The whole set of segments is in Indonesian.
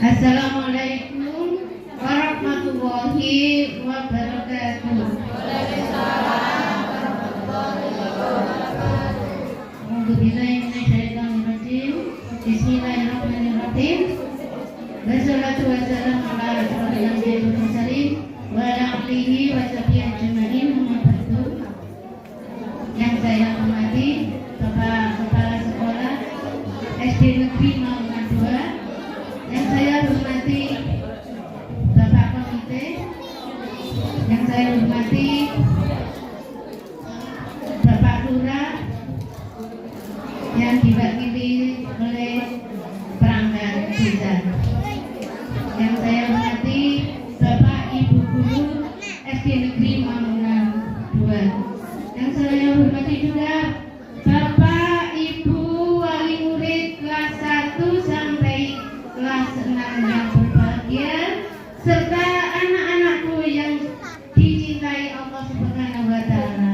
Assalamualaikum warahmatullahi wabarakatuh. Waalaikumsalam warahmatullahi wabarakatuh. Bismillahirrahmanirrahim. Wassalatu wassalamu ala asyrofil mursalin wa ala alihi wa sahbihi ajmain. Yang saya hormati Bapak Kepala Sekolah SD Negeri Mangungan 2, yang saya hormati Bapak Komite, yang saya hormati Bapak Lurah yang diwakili oleh perangkat desa, yang saya hormati Bapak Ibu Guru SD Negeri Mangungan 2, yang saya hormati juga Bapak Ibu wali murid kelas 1 sampai kelas 6 yang berbahagia, serta anak-anakku yang dicintai Allah Subhanahu wa Ta'ala.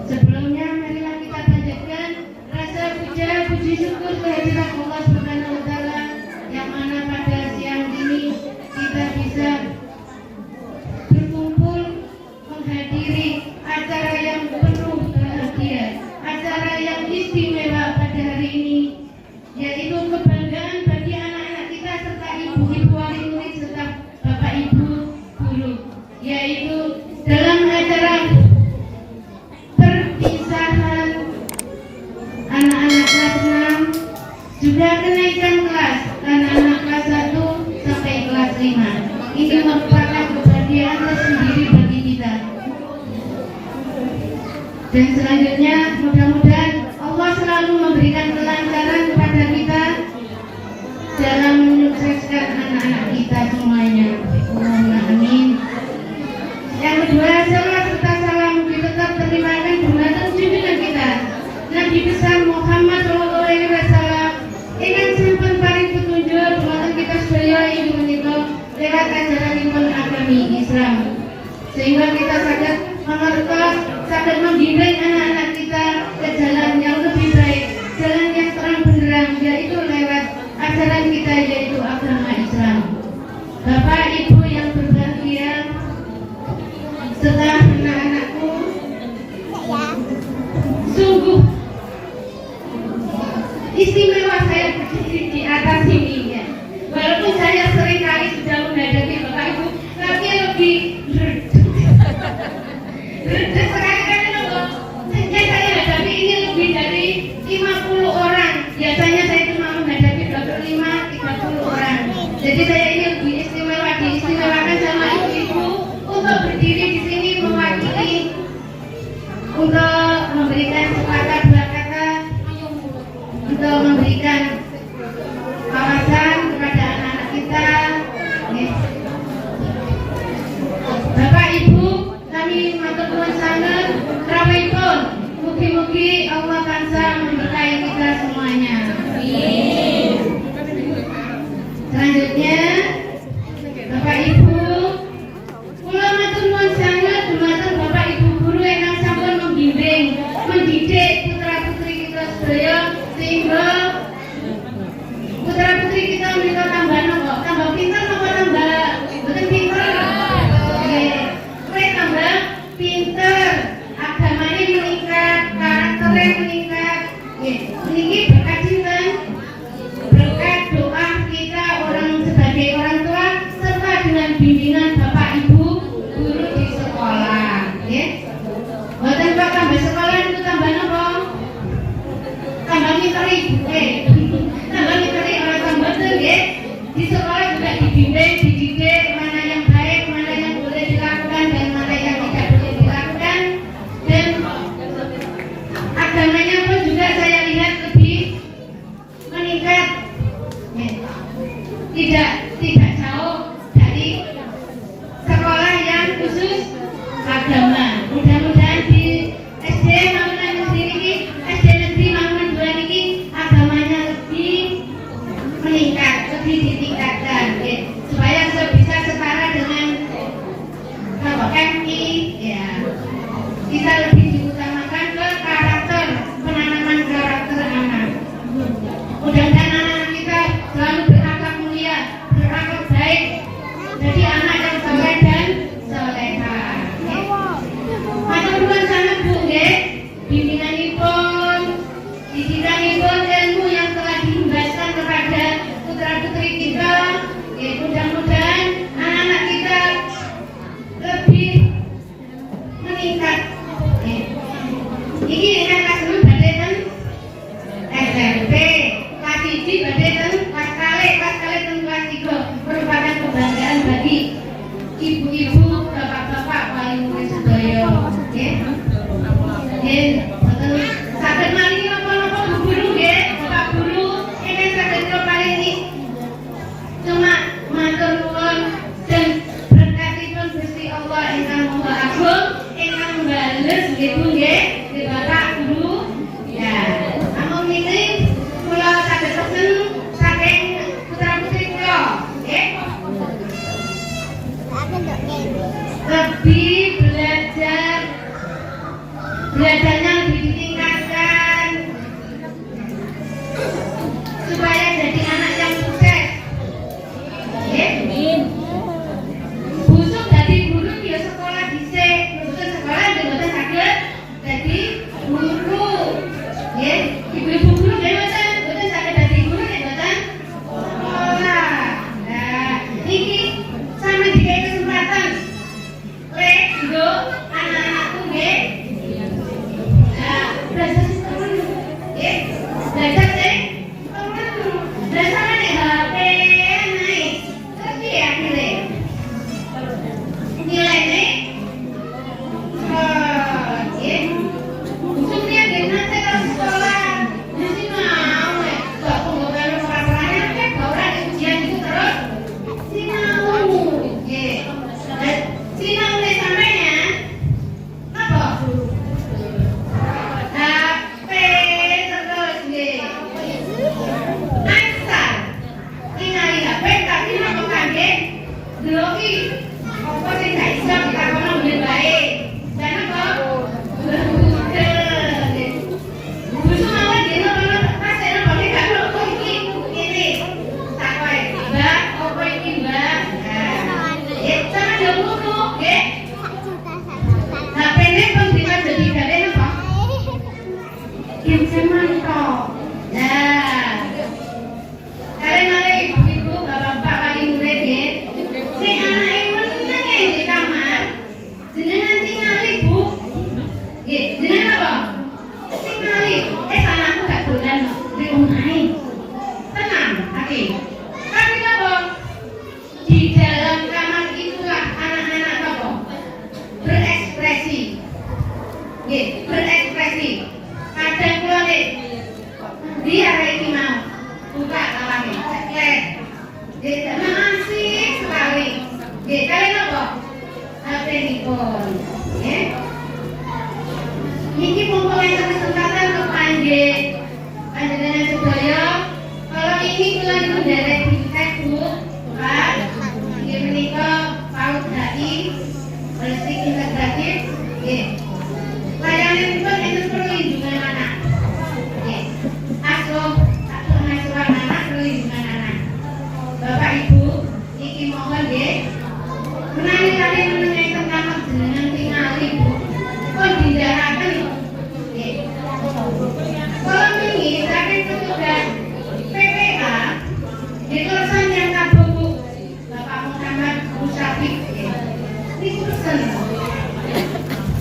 Sebelumnya marilah kita panjatkan rasa puja puji syukur kehadirat Allah Subhanahu wa Ta'ala, yang mana pada siang ini kita bisa berkumpul menghadiri acara yang penuh bahagia, acara yang istimewa pada hari ini, yaitu kebanggaan bagi anak-anak kita serta ibu-ibu wali murid serta bapak ibu guru, yaitu dalam acara perpisahan anak-anak kelas 6 juga kenaikan kelas anak-anak kelas 1 sampai kelas 5. Ini merupakan kebahagiaan tersendiri bagi kita. Dan selanjutnya mudah-mudahan Allah selalu memberikan kelancaran kepada kita dalam menyukseskan anak-anak kita semuanya. Allahumma amin. Yang kedua, salam serta salam tetap terimakan dumateng junjungan kita Nabi besar Muhammad sallallahu alaihi wasallam, ingkang sampun paring petunjuk dumateng kita sedaya inggih menika lewat ajaranipun agami Islam, sehingga kita saged mengertos, saged membimbing anak-anak kita ke jalan yang lebih baik, jalan yang terang benderang, yaitu lewat ajaran kita, yaitu agama Islam. Bapak Ibu yang berbahagia, setelah anak-anakku sungguh istimewa saya berdiri di atas ini ya. Walaupun saya seringkali sudah menghadapi Bapak Ibu, tapi lebih redup sekali-kali loh. Yang saya hadapi ini lebih dari 50 orang. Biasanya saya cuma menghadapi 25-30 orang. Jadi saya ini lebih istimewa, diistimewakan sama ibu-ibu untuk berdiri di sini mewakili, untuk memberikan sepatah dua kata, untuk memberikan wawasan kepada anak-anak kita. Bapak Ibu, kami matur nuwun sanget rawuhipun. Mugi-mugi Allah tansah memberkahi kita semuanya. Amin. Selanjutnya, Bapak Ibu, kula matur nuwun sanget dumateng Bapak Ibu guru ingkang sampun membimbing, mendidik putra-putri kita sedaya, sehingga putra-putri kita menika tambah napa? Tambah pinter napa tambah mboten pinter? Nggih, kowe tambah pinter, agamane meningkat, karaktere meningkat. Nggih, niki berkat sinten? Berkat doa kita orang sebagai orang tua serta dengan bimbingan Bapak Ibu guru di sekolah, nggih. Mboten kok tambah sekolah itu tambah napa? Tambah miteri, tambah miteri ora tambah nggih. Di sekolah juga dibimbing, dididik mana yang baik, mana yang boleh dilakukan dan mana yang tidak boleh dilakukan. Dan agamanya pun juga saya lihat lebih meningkat, tidak jauh dari sekolah yang khusus agama. Mudah-mudahan di SD Mangungan Negeri ini, SD Negeri Mangungan 2 ini agamanya lebih meningkat, lebih ditingkatkan, supaya bisa setara dengan MI, ya. Kita lebih diutamakan ke karakter, penanaman karakter anak. Mudah-mudahan anak-anak kita selalu berakhlak mulia, Lho iki apa sing gak iso ditakono ben bae. Dan apa? Busu mawon dene ana pas ana bae gak kok iki ngene. Takoke, "Mbak, apa iki, Mbak?" Sama dulu nggih. HP-ne kok bisa jadi gawe apa? Pinjaman tok. Nah. Kare-kare ibu-ibu, bapak-bapak paling murid nggih. Sing anake meneng di kamar. Jenengan tingali, Bu. Nggih, jenengan apa? Tingali. Anakku gak dolan di omahe. Tenang, Aki. Tapi apa? Di dalam kamar itulah anak-anak apa? Berekspresi. Nggih, berekspresi. Kadang kula nggih dia iki mau buka lawange, ceklet. Nggih, asik sekali. Nggih, kalian apa? HP-nipun. Nggih. Niki mumpung enten kesempatan kepanggih panjenengan sedaya, kalau ini kula niku nderek di Facebook, Pak. Nggih menika PAUD HI Bersih Integratif. Nggih. Layananipun enten perlindungan anak. Nggih. Asuh anak perlindungan anak. Bapak Ibu, iki mohon nggih. Menawi kalian menengaken kamar jenengan tingali, Bu. Pun dindaraken. Nggih. Kalau wingi saking petugas PPA ditulisan yang kabeh Bu. Bapak Muhammad Musafik. Niku pesen.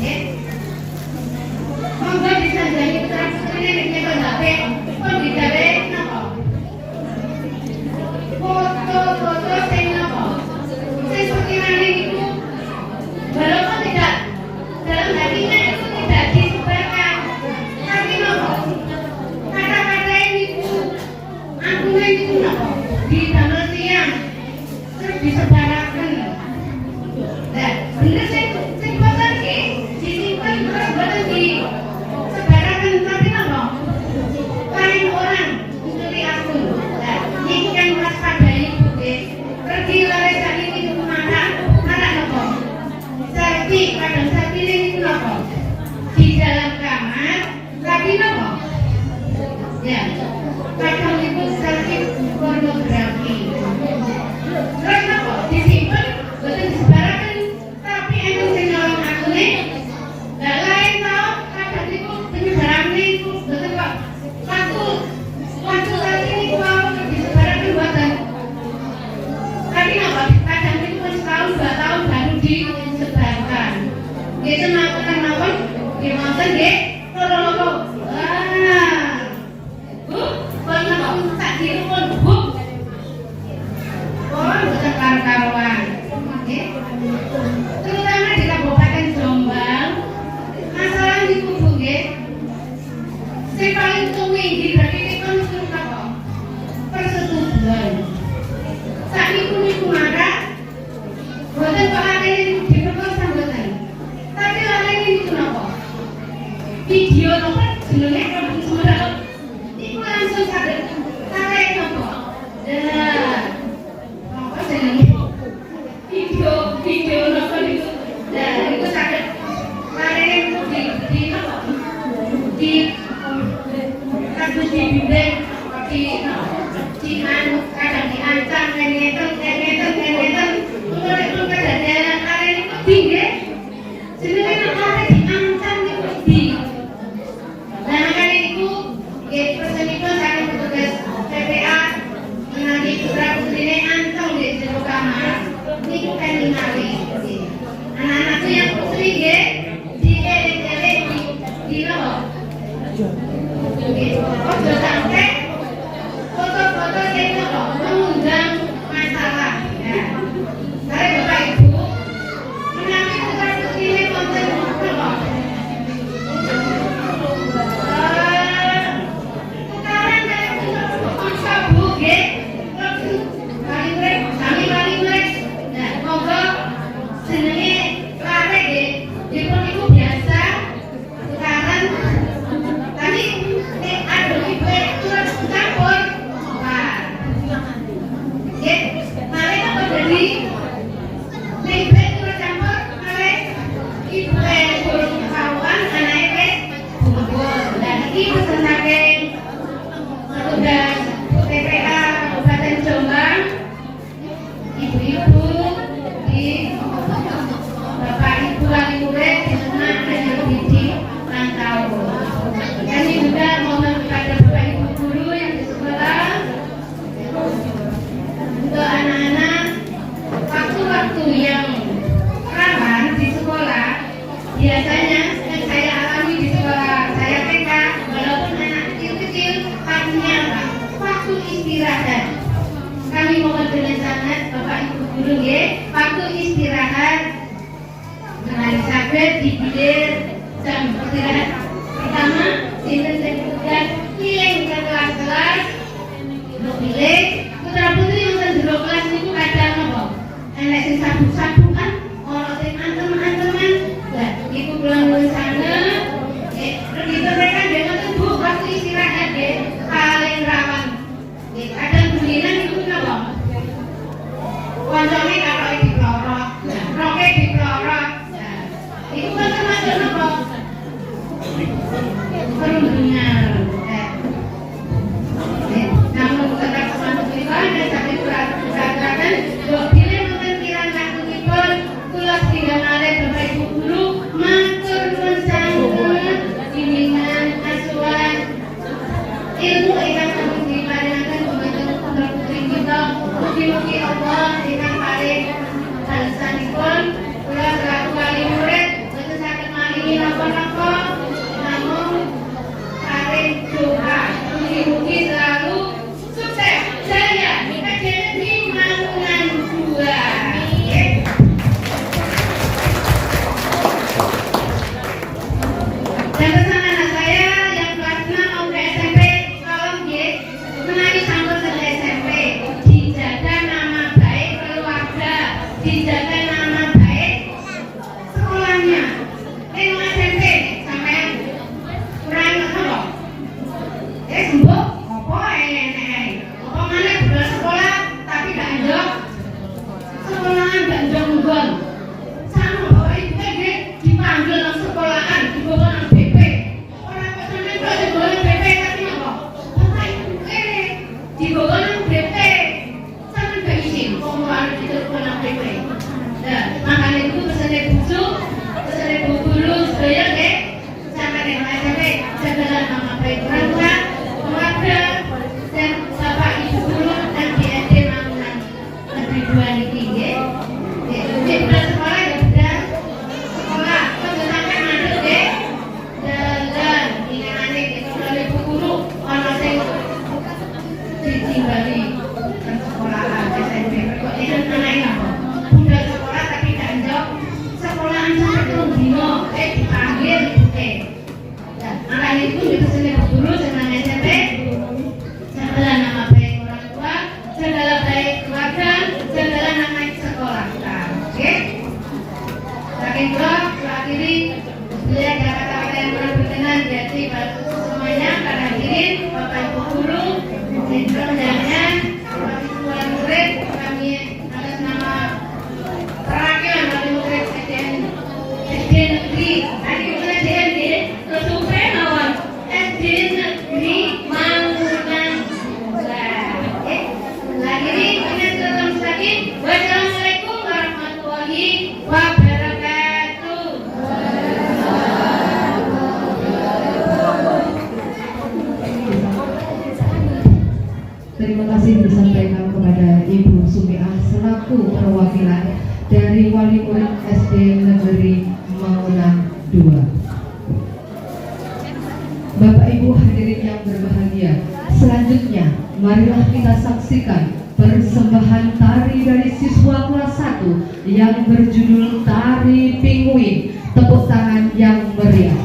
Nggih. Monggo disanjani putra-putrine nek nyekel HP pun digawe napa? Foto-foto sing napa? Sing sekiranya niku walaupun tidak dalam hatinya itu tidak disebarkan, tapi napa? Kata-kata niku akune niku napa? Didamel tiyang terus disebaraken. Nah, bener sing boten nggih disimpen terus boten disebaraken, tapi napa? Lain orang mencuri akun. Nah, ini kan waspadai Bu nggih. Pergi lare sakit niku marah napa? Selfie, kadang selfie niku napa? Di dalam kamar, tapi napa? Ya, kadang niku selfie pornografi. Terus napa? Disimpen, boten disebaraken, tapi enten sing nyolong akune. Lah lain tau kadang niku penyebaran niku boten kok waktu selfie niku mau disebaraken boten. Tapi napa? Kadang niku wis setahun 2 tahun baru disebarkan. Nggih semanten mawon, nggih wonten nggih loro-loro. Wah. Bu, pun napa tak dirupun, Bu. Oh, boten karo-karoan. Nggih. Terutama di Kabupaten Jombang, masalah niku Bu nggih. Sing paling tuminggi berarti niku napa? Persetubuhan. Niku marah, boten kok atene niku diperkosa boten. Tapi atene niku napa? Video napa jenenge kok semua niku langsung saged tarik napa? Nah, apa jenenge? Video napa niku? Nah, niku saged tarik niku di napa? Di kados di bibir di anu kadang diancam ngeten mulai kedadian kali niku tinggi jenenge nek diancam niku di. Lah waktu yang rawan di sekolah, biasanya yang saya alami di sekolah saya TK, walaupun anak kecil-kecil, artinya apa? Waktu istirahat. Kami mohon dengan sangat Bapak Ibu guru ya, waktu istirahat dengan sahabat dibilir jam istirahat pertama, sinten dan kemudian kiling ke kelas-kelas, pilih putra putri yang jero kelas itu kadang apa? Enek sing sabuk-sabukan, ono sing antem-anteman. Lah, iku pulang sana, begitu mereka dengan Bu waktu istirahat deh, paling rawan. Kadang bulinan itu kenapa? Koncone karo diplorot, roke diplorot. Itu kan termasuk apa? Perundungan. Namun tetap semangat pribadi dan sampai peraturan bila nonton kiraan lakunipun kula tinggal alih Bapak Ibu guru matur nuwun sanget bimbingan asuhan ilmu ingkang sampun diparingaken dumateng putra putri kita. Mugi-mugi Allah ingkang paring balesanipun kula selaku wali murid boten saged maringi napa-napa namung paring doa. Mugi-mugi selalu sukses jaya di Mangunan 2. Dan pesan anak saya yang kelas 6 mau ke SMP, tolong ya, menawi sampun ke SMP, dijaga nama baik keluarga, dijaga nama baik sekolahnya. SMP sampai kurang apa? Sembuh, apa enek-enek. Apa mana budal sekolah tapi gak enjok. Sekolahan gak enjok-enjok. Sama bapak ibu dia dipanggil nang sekolahan, dibawa nang BP. Orang kok sampe kok dibawa nang BP tapi apa? Bapak ibu dibawa nang BP. Sampe gak izin, kok mau harus dibawa nang BP. Nah, makanya itu pesannya bujuk, pesannya bu guru, sedaya deh. Sampai dengan SMP, jagalah nama baik orang tua, keluarga, dan Bapak Ibu guru dan DSD Mangunan Negeri 2 niki nggih. Nggih, budal sekolah ya budal sekolah. Kok sampai mandek nggih. Dan ingane Bapak Ibu guru ana sing ditimbali ke sekolahan SMP. Kok ini anake apa? Budal sekolah tapi gak njok. Sekolahan sampai telung dino dipanggil makanya itu dipesannya guru dengan SMP, jagalah nama baik orang tua, jagalah baik keluarga, jagalah nama sekolah kita. Oke? Saking dua, akhiri beliau ada kata-kata yang kurang berkenan jadi semuanya para hadirin, Bapak Ibu guru, dan undangannya, Bapak Ibu wali murid, kami atas nama perwakilan wali murid SD Negeri, SD Negeri Mangunan 2. Lagi nih, dengan tetap lagi. Wassalamualaikum warahmatullahi wabarakatuh. Terima kasih disampaikan kepada Ibu Sumiah selaku perwakilan dari Wali Murid SD Negeri Mangunan 2. Bapak Ibu hadirin yang berbahagia, selanjutnya marilah kita saksikan persembahan tari dari siswa kelas 1 yang berjudul Tari Pinguin. Tepuk tangan yang meriah.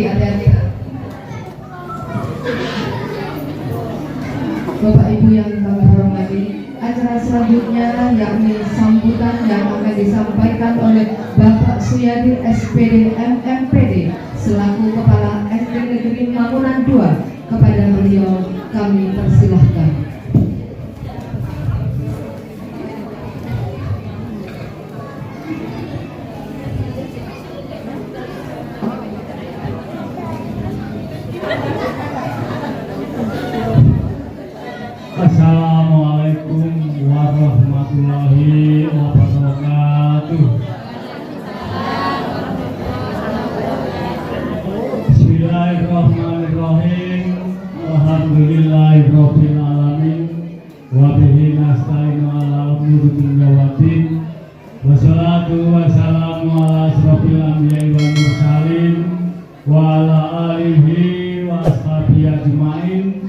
Hati-hati. Bapak Ibu yang kami hormati, acara selanjutnya yakni sambutan yang akan disampaikan oleh Bapak Suyadi SPD MMPD selaku Kepala SD Negeri Mangunan 2. Kepada beliau kami persilahkan. Assalamualaikum warahmatullahi wabarakatuh. Bismillahirrahmanirrahim. Alhamdulillahirabbil alamin. Wa bihi nasta'inu ala umuri dunya waddin. Wassalatu wassalamu ala asrofil anbiya'i wal mursalin wa ala alihi wa ashabihi ajmain.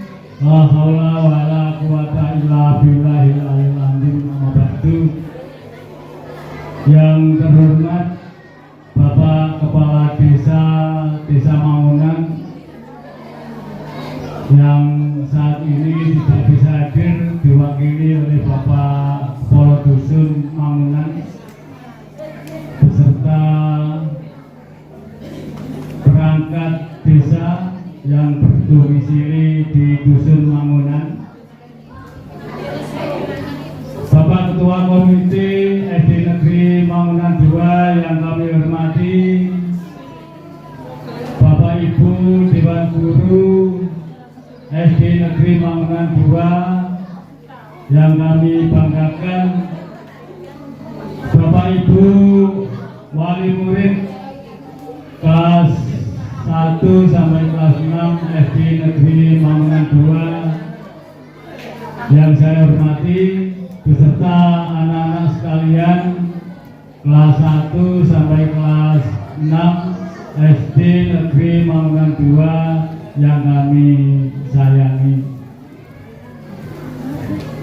La haula wa la quwata illa billahil aliyil azim. Amma ba'du. Yang terhormat Bapak Kepala Desa Mangunan yang saat ini tidak bisa hadir, diwakili oleh Bapak Kepala Dusun Mangunan beserta perangkat desa yang berdomisili di Dusun Mangunan, Bapak Ketua Komite SD Negeri Mangunan 2 yang kami hormati, Bapak Ibu Dewan Guru SD Negeri Mangunan 2 yang kami banggakan, Bapak Ibu Wali Murid kelas 1 sampai kelas 6 SD Negeri Mangunan 2 yang saya hormati, beserta anak-anak sekalian kelas 1 sampai kelas 6 SD Negeri Mangunan 2 yang kami sayangi.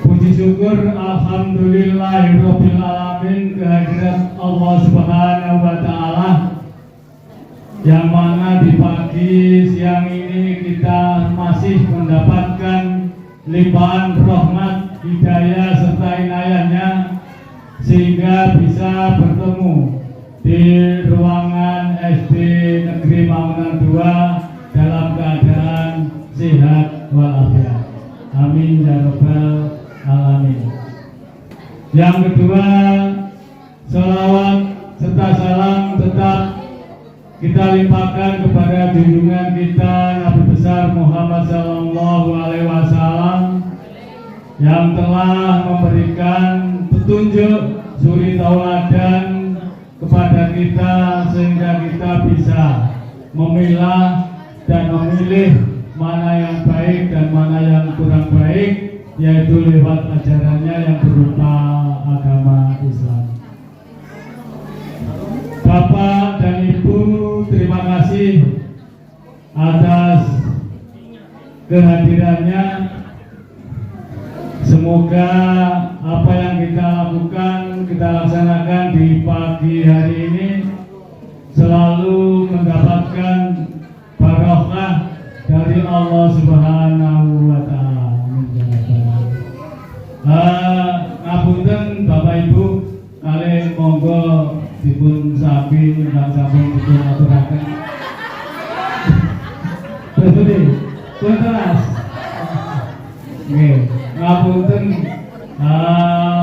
Puji syukur alhamdulillahirabbil alamin kehadirat Allah Subhanahu wa taala, yang mana di pagi siang ini kita masih mendapatkan limpahan rahmat, hidayah serta inayahnya sehingga bisa bertemu di ruangan SD Negeri Mangunan 2 dalam keadaan sehat walafiat. Amin ya rabbal alamin. Yang kedua, salawat serta salam tetap kita limpahkan kepada junjungan kita Nabi besar Muhammad Sallallahu Alaihi Wasallam yang telah memberikan petunjuk suri tauladan kepada kita sehingga kita bisa memilah dan memilih mana yang baik dan mana yang kurang baik, yaitu lewat ajarannya yang berupa agama Islam. Bapak dan Ibu, terima kasih atas kehadirannya. Semoga apa yang kita lakukan, kita laksanakan di pagi hari ini selalu mendapatkan barokah dari Allah Subhanahu wa Ta'ala. Ngapunten Bapak Ibu, kalian monggo dipun sapi ingkang sampun dipun aturaken. Betul, puntenas. Nggih, ngapunten.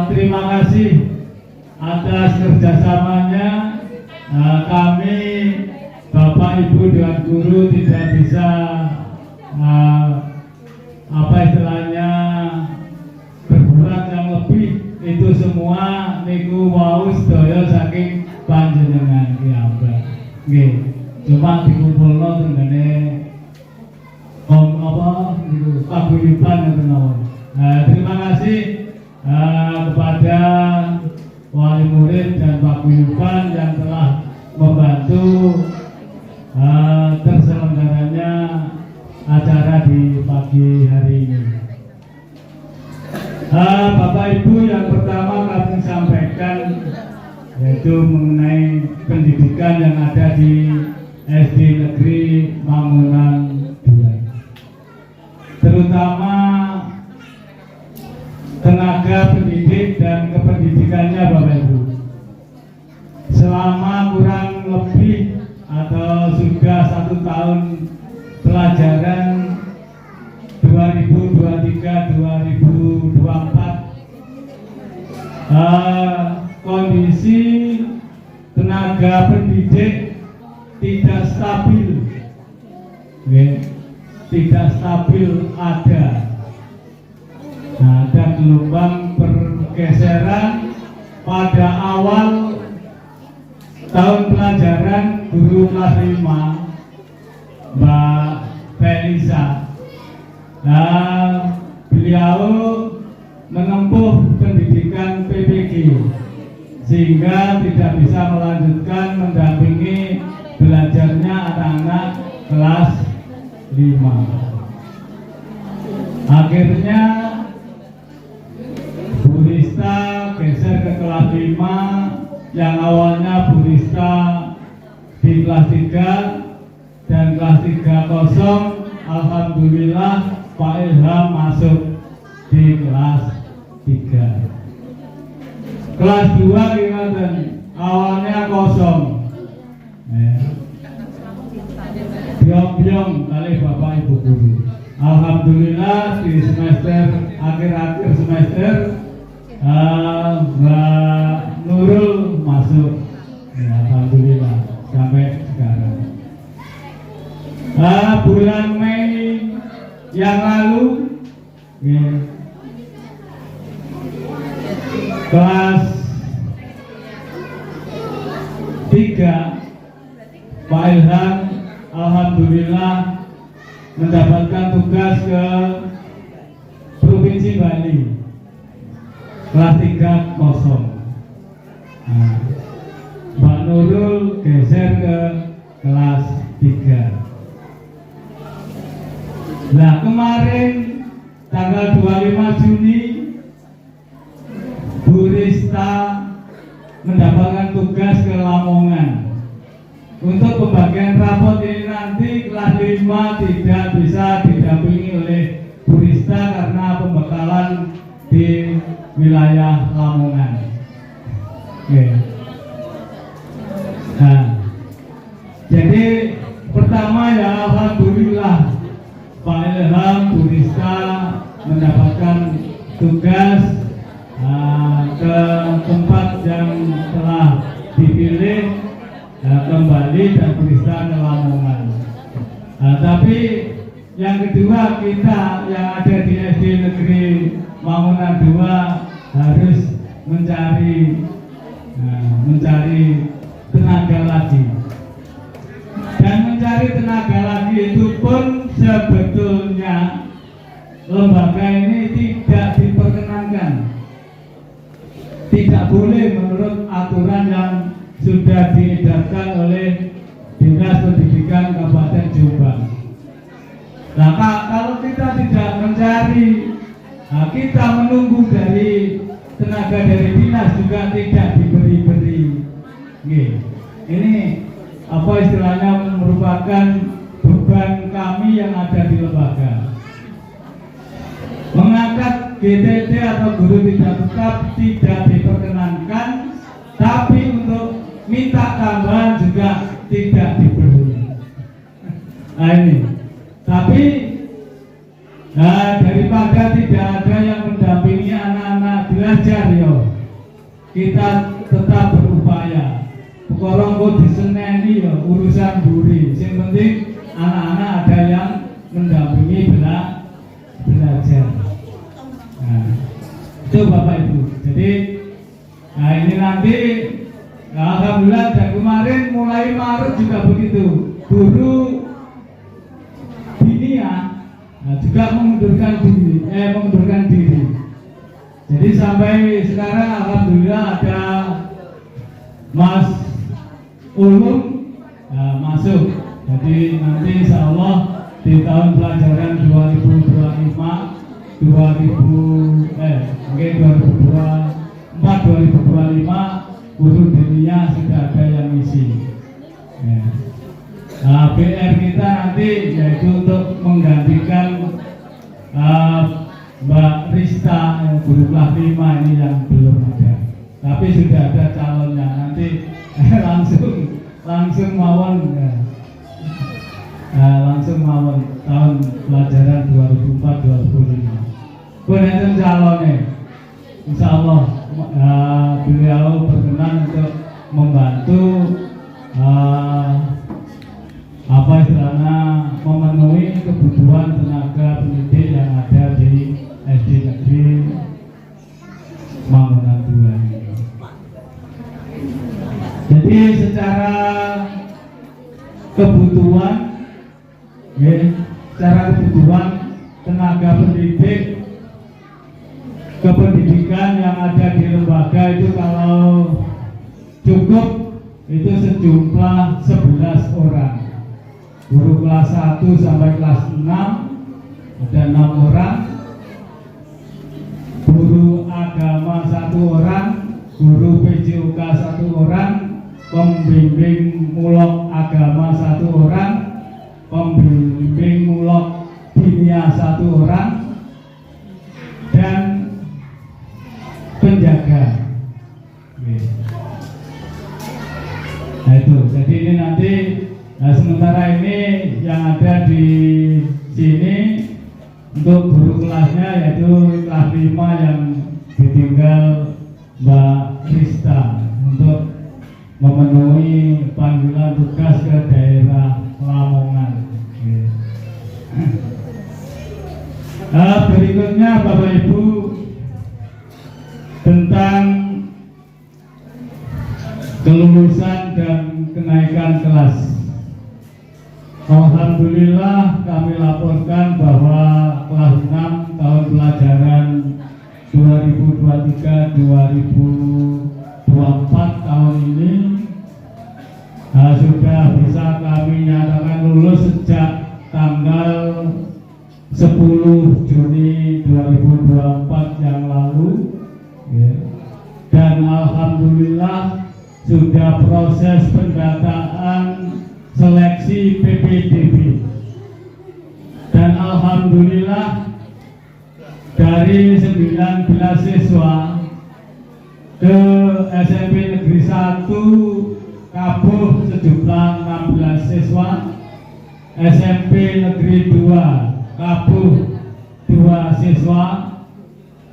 Terima kasih atas kerjasamanya. Kami Bapak Ibu dan guru tidak bisa apa istilahnya berbuat yang lebih, itu semua niku wau sedaya saking panjenengan piyambak. Nggih, cuma dikumpulno tengene apa niku paguyuban ngoten mawon. Terima kasih kepada wali murid dan paguyuban yang telah membantu terselenggaranya acara di pagi hari ini. Bapak Ibu, yang pertama kami sampaikan yaitu mengenai pendidikan yang ada di SD Negeri Mangunan 2, terutama tenaga pendidik dan kependidikannya Bapak Ibu. Selama kurang lebih atau sudah 1 tahun pelajaran 2023-2024, kondisi tenaga pendidik tidak stabil, tidak stabil ada. Ada gelombang pergeseran pada awal tahun pelajaran guru kelas 5 Mbak Felisa. Beliau menempuh pendidikan PPG sehingga tidak bisa melanjutkan mendampingi belajarnya anak-anak kelas 5. Akhirnya Bu Rista geser ke kelas 5, yang awalnya Bu Rista di kelas 3 dan kelas 3 kosong. Alhamdulillah Pak Ilham masuk di kelas 3. Kelas 2 gimana? Awalnya kosong. Biong-biong kali Bapak Ibu guru. Alhamdulillah di semester akhir-akhir semester Mbak Nurul masuk. Alhamdulillah sampai sekarang. Bulan Mei yang lalu kelas 3 Pak Ilham alhamdulillah mendapatkan tugas ke Provinsi Bali, kelas 3 kosong. Mbak Nurul geser ke kelas 3. Nah, kemarin tanggal 25 Juni Bu Rista mendapatkan tugas ke Lamongan. Untuk pembagian rapot ini nanti kelas 5 tidak bisa didampingi oleh Bu Rista karena pembekalan di wilayah Lamongan. Nah, jadi pertama ya alhamdulillah Pak Ilham Bu Rizka mendapatkan tugas ke tempat yang telah dipilih kembali dan Rizka ke Lamongan. Tapi yang kedua, kita yang ada di SD Negeri Mangunan 2 harus mencari tenaga lagi. Dan mencari tenaga lagi itu pun sebetulnya lembaga ini tidak diperkenankan, tidak boleh menurut aturan yang sudah diedarkan oleh Dinas Pendidikan Kabupaten Jombang. Nah, kalau kita tidak mencari, kita menunggu dari tenaga dari dinas juga tidak diberi. Ini apa istilahnya merupakan beban kami yang ada di lembaga. Mengangkat GTD atau guru tidak tetap tidak diperkenankan, tapi untuk minta tambahan juga tidak diberi. Nah ini, tapi daripada tidak ada yang mendampingi anak-anak belajar, kita tetap berupaya. Pokorong kok diseneni urusan buri. Yang penting anak-anak ada yang mendampingi belajar. Nah, itu Bapak Ibu. Jadi, ini nanti alhamdulillah dan kemarin mulai Maret juga begitu. Guru Binia juga mengundurkan diri. Jadi sampai sekarang alhamdulillah ada Mas Ulum masuk. Jadi nanti insya Allah di tahun pelajaran 2024 2025 guru dunia sudah ada yang isi. BR kita nanti yaitu untuk menggantikan Mbak Rista guru kelas 5 ini yang belum ada. Tapi sudah ada calonnya, nanti langsung mawon tahun pelajaran 2004-2005. Pun itu calonnya, insya Allah beliau berkenan untuk membantu memenuhi kebutuhan tenaga pendidik yang ada di SD Negeri Mangunan 2 ini. Jadi secara kebutuhan tenaga pendidik kependidikan yang ada di lembaga itu kalau cukup itu sejumlah 11 orang. Guru kelas 1 sampai kelas 6 ada 6 orang, guru agama 1 orang, guru PJOK 1 orang, pembimbing mulok agama 1 orang, pembimbing mulok dinia 1 orang, dan penjaga. Nah itu, jadi ini nanti sementara ini yang ada di sini untuk guru kelasnya yaitu kelas 5 yang ditinggal Mbak Rista untuk memenuhi panggilan tugas ke daerah Lamongan. Berikutnya Bapak Ibu tentang kelulusan dan kenaikan kelas. Alhamdulillah kami laporkan bahwa kelas 6 tahun pelajaran 2023-2024 tahun ini sudah bisa kami nyatakan lulus sejak tanggal 10 Juni 2024 yang lalu, dan alhamdulillah sudah proses pendataan seleksi PPDB, dan alhamdulillah dari 19 siswa ke SMP Negeri 1 Kabuh sejumlah 16 siswa, SMP Negeri 2 Kabuh 2 siswa,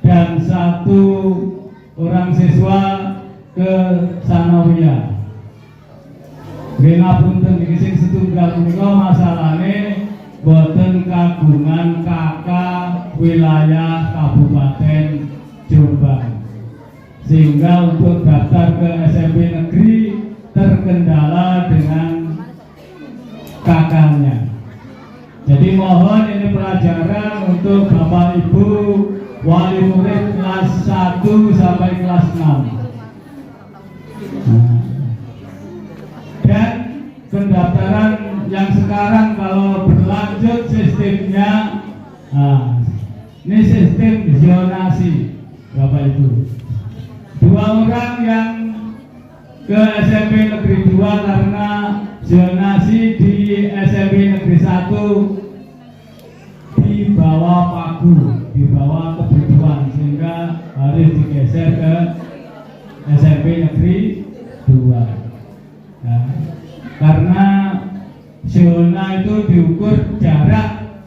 dan 1 orang siswa ke Sanawiyah. Nggih ngapunten iki sing setunggal menika masalahne boten kagungan kakak wilayah Kabupaten Jombang, sehingga untuk daftar ke SMP negeri terkendala dengan kakaknya. Jadi mohon ini pelajaran untuk Bapak Ibu wali murid kelas 1 sampai kelas 6. Dan pendaftaran yang sekarang kalau berlanjut sistemnya, ini sistem zonasi Bapak Ibu. 2 orang yang ke SMP Negeri 2 karena zonasi di SMP Negeri 1 di bawah pagu, di bawah kebutuhan, sehingga harus digeser ke SMP Negeri 2. Nah, karena zona itu diukur jarak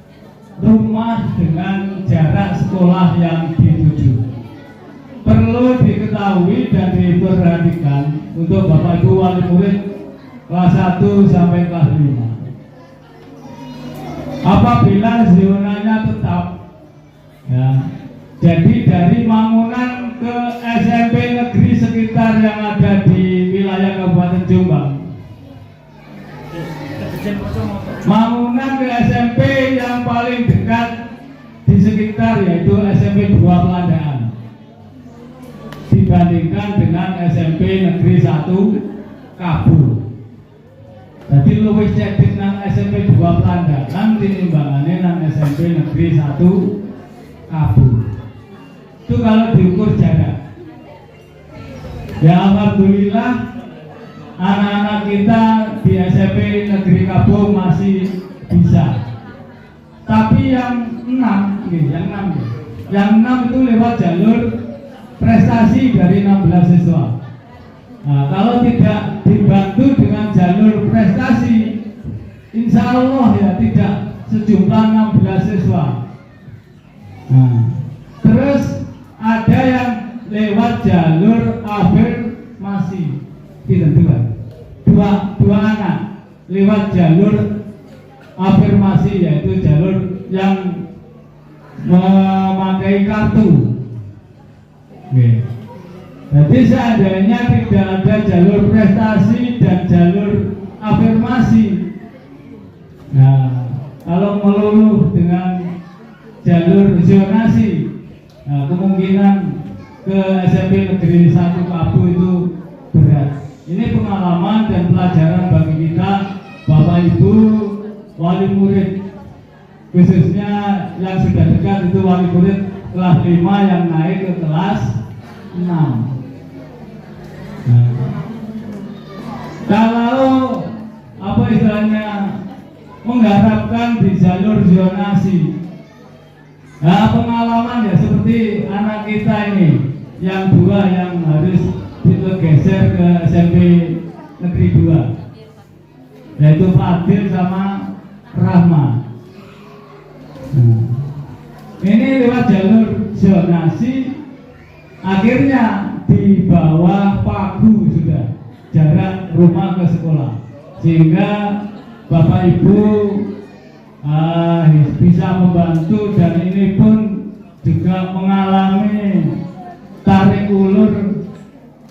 rumah dengan jarak sekolah yang dituju. Perlu diketahui dan diperhatikan untuk Bapak Ibu wali murid kelas 1 sampai kelas 5. Apabila zonanya tetap, ya, jadi dari Mangunan ke SMP negeri sekitar yang ada di wilayah Kabupaten Jombang, Mangunan ke SMP yang paling dekat di sekitar yaitu SMP 2 Pelandaan, dibandingkan dengan SMP Negeri 1 Kabuh. Jadi luwih cedhek nang SMP 2 Pelandaan tinimbangane nang SMP Negeri 1 Kabuh. Itu kalau diukur jarak. Ya alhamdulillah anak-anak kita di SMP Negeri Kabuh masih bisa. Tapi yang 6 itu lewat jalur prestasi dari 16 siswa. Nah, kalau tidak dibantu dengan jalur prestasi, insya Allah ya tidak sejumlah 16 siswa. Nah, terus ada yang lewat jalur afirmasi, dua anak lewat jalur afirmasi, yaitu jalur yang memakai kartu. Okay. Jadi seandainya tidak ada jalur prestasi dan jalur afirmasi, nah kalau melulu dengan jalur zonasi, nah, kemungkinan ke SMP Negeri 1 Kabuh itu berat. Ini pengalaman dan pelajaran bagi kita Bapak Ibu wali murid, khususnya yang sudah dekat itu wali murid kelas 5 yang naik ke kelas 6. Nah, kalau apa istilahnya mengharapkan di jalur zonasi, nah pengalaman ya seperti anak kita ini yang 2 yang harus digeser ke SMP Negeri 2, yaitu Fadil sama Rahma. Ini lewat jalur zonasi, akhirnya di bawah pagu sudah jarak rumah ke sekolah, sehingga Bapak Ibu bisa membantu, dan ini pun juga mengalami tarik ulur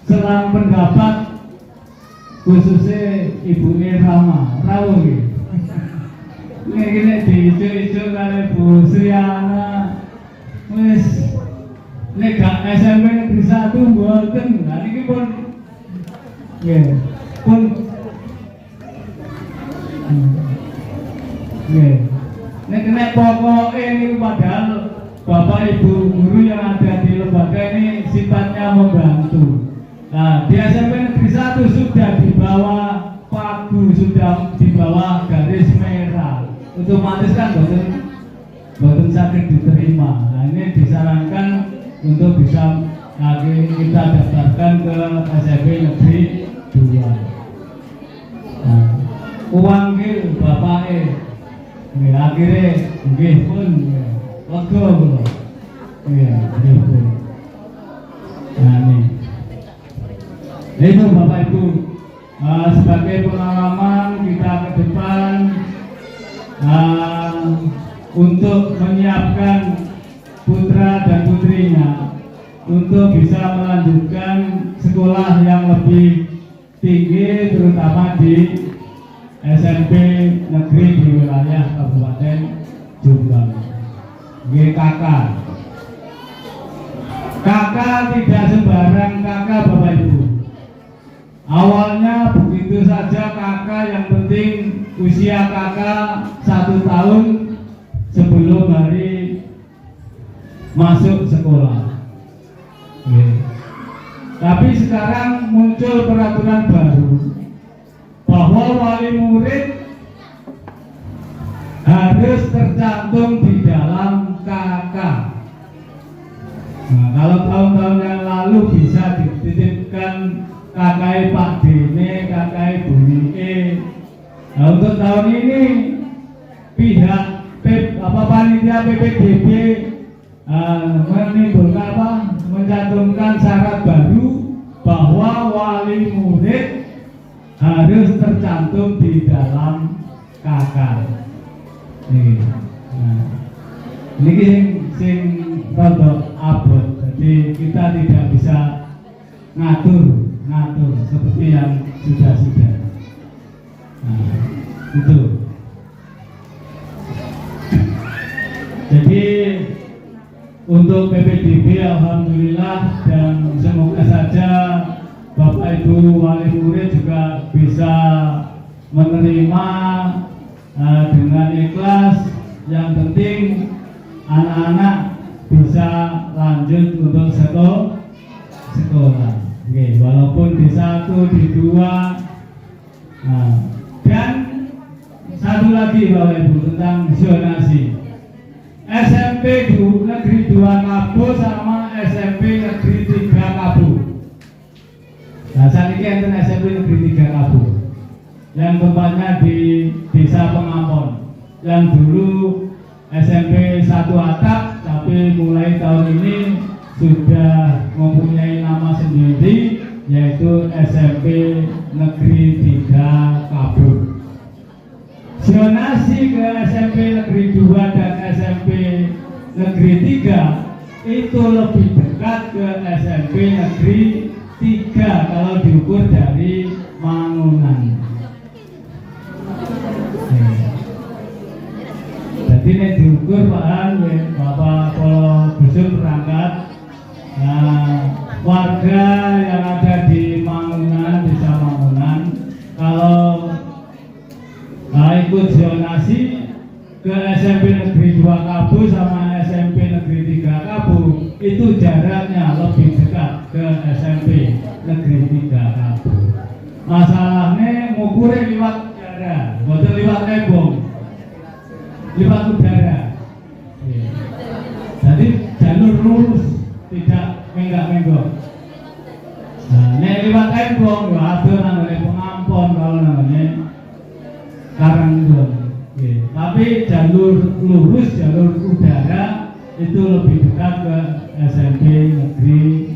selang pendapat, khususnya Ibu Rahma rawuh ini diicu-icu kali Bu Sriana, wis nek gak SMP Negeri 1 mboten. Nah niki pun nggih pun nggih nek pokoke niku padahal Bapak Ibu guru yang ada di lembaga ini sifatnya membantu. Nah di SMP Negeri 1 sudah di bawah pagu, sudah di bawah garis merah, otomatis kan boten sakit diterima. Nah ini disarankan untuk bisa kita daftarkan ke SMP Negeri 2. kuwanggil bapake. Nggih akhire nggih pun lega kula. Nggih pun. Nah ini. Itu Bapak Ibu, sebagai pengalaman kita ke depan untuk menyiapkan putra dan putrinya untuk bisa melanjutkan sekolah yang lebih tinggi, terutama di SMP negeri di wilayah Kabupaten Jombang. GKK. Kakak tidak sembarang kakak Bapak Ibu. Awalnya begitu saja kakak, yang penting usia kakak 1 tahun sebelum hari masuk sekolah. Tapi sekarang muncul peraturan baru bahwa wali murid harus tercantum di dalam KK. Nah, kalau tahun-tahun yang lalu bisa dititipkan kakak Pak Dene, kakak Bu Nike. Nah, untuk tahun ini pihak panitia PPDB menimbulkan mencantumkan syarat baru bahwa wali murid harus tercantum di dalam KK. Ini sing rada abot, jadi kita tidak bisa ngatur seperti yang sudah. Nah, itu. Jadi untuk PPDB alhamdulillah, dan semoga saja Bapak Ibu wali murid juga bisa menerima dengan ikhlas. Yang penting anak-anak bisa lanjut untuk sekolah. Oke, walaupun di 1, di 2. Nah, dan satu lagi Bapak Ibu tentang zonasi. SMP Negeri 2 Kabo sama SMP Negeri 3 Kabo. Nah, saat ini enten SMP Negeri 3 Kabo yang tempatnya di Desa Pengampon. Yang dulu SMP 1 atap, tapi mulai tahun ini sudah mempunyai nama sendiri, yaitu SMP Negeri 3 Kabo. Zonasi ke SMP Negeri 2 dan SMP Negeri 3 itu lebih dekat ke SMP Negeri 3 kalau diukur dari Mangunan. Jadi ini diukur Bapak kalau besok berangkat, warga yang ada di Mangunan, Desa Mangunan, kalau ikut zonasi ke SMP Negeri 2 Kabo sama SMP Negeri 3 Kabo, itu jaraknya lebih dekat ke SMP Negeri 3 Kabo. Masalahnya ngukurnya lewat udara, bukan lewat tembok, lewat udara. Jadi jalur lurus, tidak menggak-menggok. Nah, lewat tembok, ada namanya Pengampon, kalau namanya Karangdon. Tapi jalur lurus, jalur udara itu lebih dekat ke SMP Negeri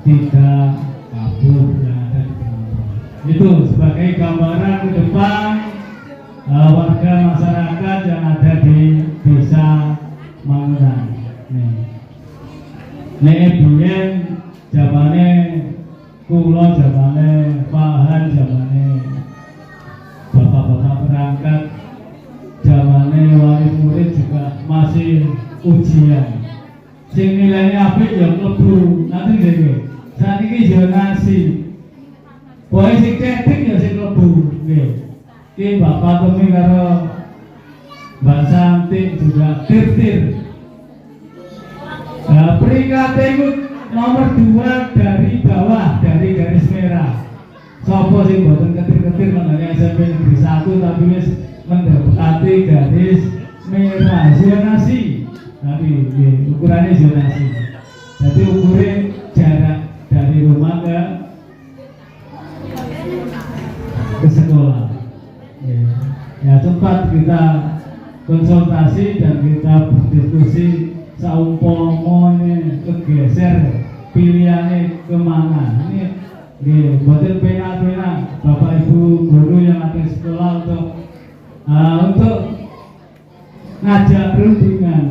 3 Kabo yang ada di Pengampon. Itu sebagai gambaran ke depan warga masyarakat yang ada di Desa Mangunan. Nek biyen zamane kula, zamane Pahan, zamane bapak-bapak berangkat, zamane wali murid juga masih ujian. Sing nilainya apik ya mlebu. Nanti nggih. Saniki zonasi. Pokoke sing cetek ya sing mlebu. Nggih. Ki Bapak Temi karo Mbak Santi juga tir-tir. Nah, peringkat itu nomor 2 dari bawah, dari garis merah. Sopo sing boten ketir-ketir mengenai SMP Negeri 1 tapi wis mendapati garis merah, zonasi. Tapi ukurannya zonasi. Jadi ukurnya jarak dari rumah ke sekolah. Ya cepat kita konsultasi dan kita berdiskusi saumpamane kegeser pilihannya kemana. Ini buatin pena Bapak Ibu guru yang ada di sekolah untuk ngajak perundingan.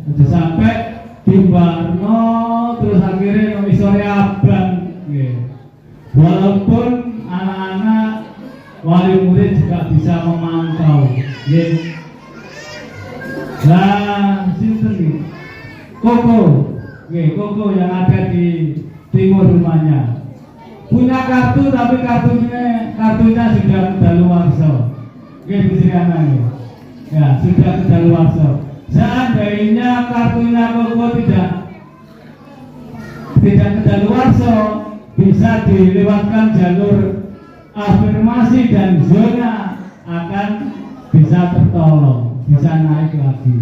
Aja sampai dimbarno terus akhirnya sore abang. Walaupun anak-anak wali murid juga bisa memantau. Nah, sinten nih? Koko yang ada di timur rumahnya punya kartu, tapi kartunya sudah kedaluarsa. Ya, sudah kedaluarsa. Seandainya kartunya Koko tidak kedaluarsa, bisa dilewatkan jalur afirmasi dan zona akan bisa tertolong, bisa naik lagi.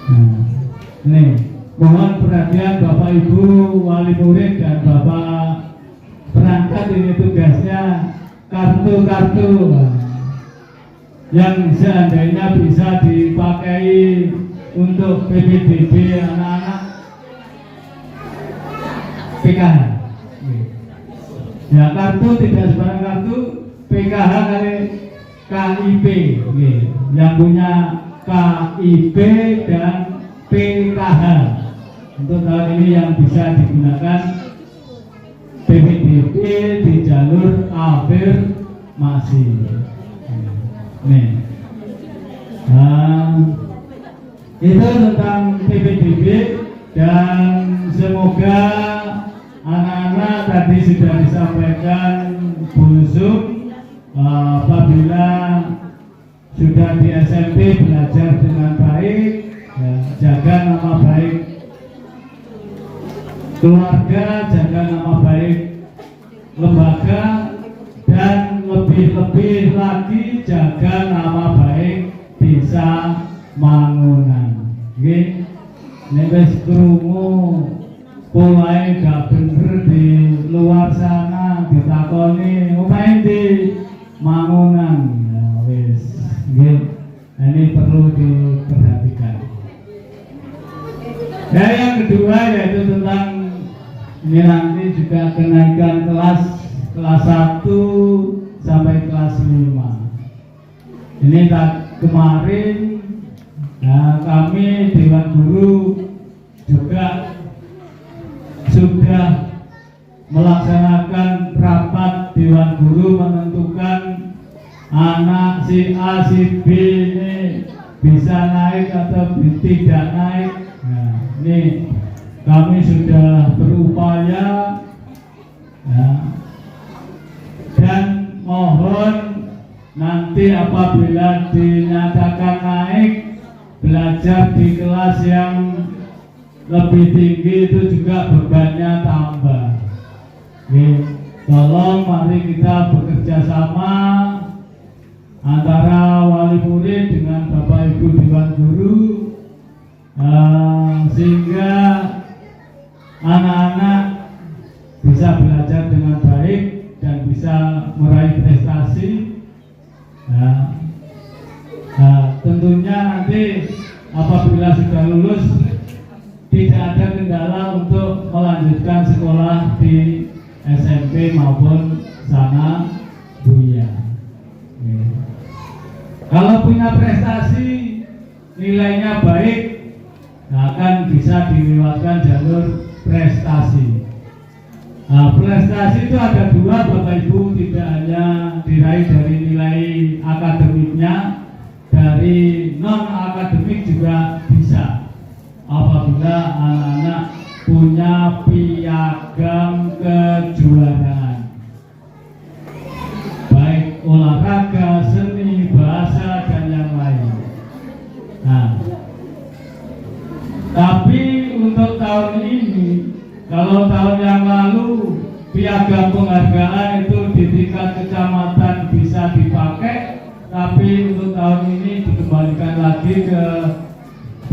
Nah, ini mohon perhatian Bapak Ibu wali murid dan Bapak perangkat, ini tugasnya kartu-kartu yang seandainya bisa dipakai untuk PPDB anak-anak PKH. Ya, kartu tidak sembarang kartu, PKH kali KIP, yang punya KIP dan PKH. Untuk tahun ini yang bisa digunakan PPDB di jalur afirmasi. Nih, itu tentang PPDB, dan semoga anak-anak tadi sudah disampaikan busuk apabila sudah di SMP belajar dengan baik, ya, jaga nama baik keluarga, jaga nama baik lembaga, dan lebih-lebih lagi jaga nama baik desa Mangunan. Nggih, nek wis krungu polahe gak bener di luar sana ditakoni omahe di Mangunan, ya wis nggih, ini perlu diperhatikan. Dan yang kedua yaitu tentang ini nanti juga kenaikan kelas 1 sampai kelas 5. Ini kemarin kami Dewan Guru juga sudah melaksanakan rapat Dewan Guru menentukan anak si A si B ini bisa naik atau tidak naik. Nah, ini kami sudah berupaya, ya, dan mohon nanti apabila dinyatakan naik belajar di kelas yang lebih tinggi itu juga bebannya tambah. Tolong mari kita bekerja sama antara wali murid dengan Bapak Ibu Dewan Guru, sehingga anak-anak bisa belajar dengan baik dan bisa meraih prestasi. Tentunya nanti apabila sudah lulus tidak ada kendala untuk melanjutkan sekolah di SMP maupun sana Buya. Kalau punya prestasi, nilainya baik, akan bisa dilewatkan jalur prestasi. Prestasi itu ada dua Bapak Ibu, tidak hanya diraih dari nilai akademiknya, dari non akademik juga bisa. Apabila anak-anak punya piagam kejuaraan, baik olahraga, seni, bahasa, dan yang lain. Nah, tapi untuk tahun ini, kalau tahun yang lalu piagam penghargaan itu di tingkat kecamatan bisa dipakai, tapi untuk tahun ini dikembalikan lagi ke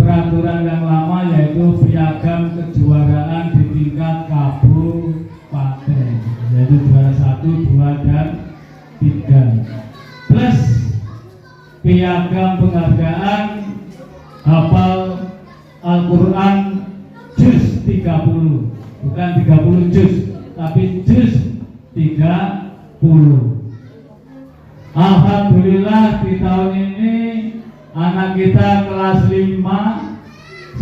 peraturan yang lama, yaitu piagam kejuaraan di tingkat kabupaten, yaitu juara 1, 2, dan 3 plus piagam penghargaan hafal Al-Quran juz 30, bukan 30 juz, tapi juz 30. Alhamdulillah di tahun ini anak kita kelas 5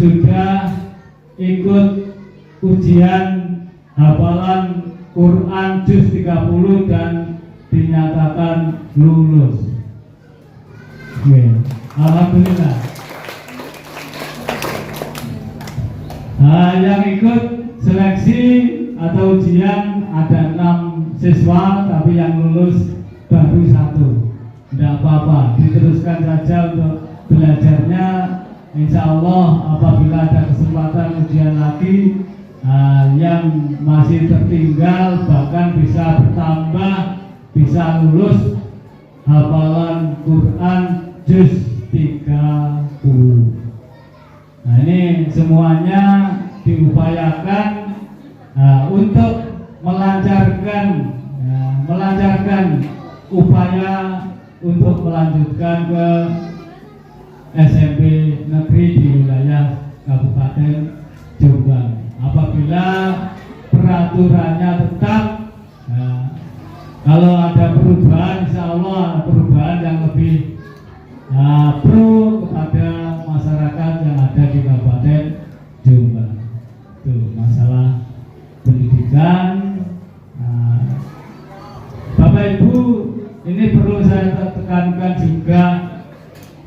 sudah ikut ujian hafalan Quran juz 30 dan dinyatakan lulus. Oke, alhamdulillah. Yang ikut seleksi atau ujian ada 6 siswa, tapi yang lulus baru 1. Tidak apa-apa, diteruskan saja untuk belajarnya. Insya Allah apabila ada kesempatan ujian lagi, yang masih tertinggal bahkan bisa bertambah, bisa lulus hafalan Quran juz 30. Nah, ini semuanya diupayakan untuk melancarkan upaya untuk melanjutkan ke SMP negeri di wilayah Kabupaten Jombang. Apabila peraturannya tetap, kalau ada perubahan, insya Allah perubahan yang lebih pro kepada masyarakat yang ada di Kabupaten Jombang. Itu masalah pendidikan. Bapak Ibu, ini perlu saya tekankan juga,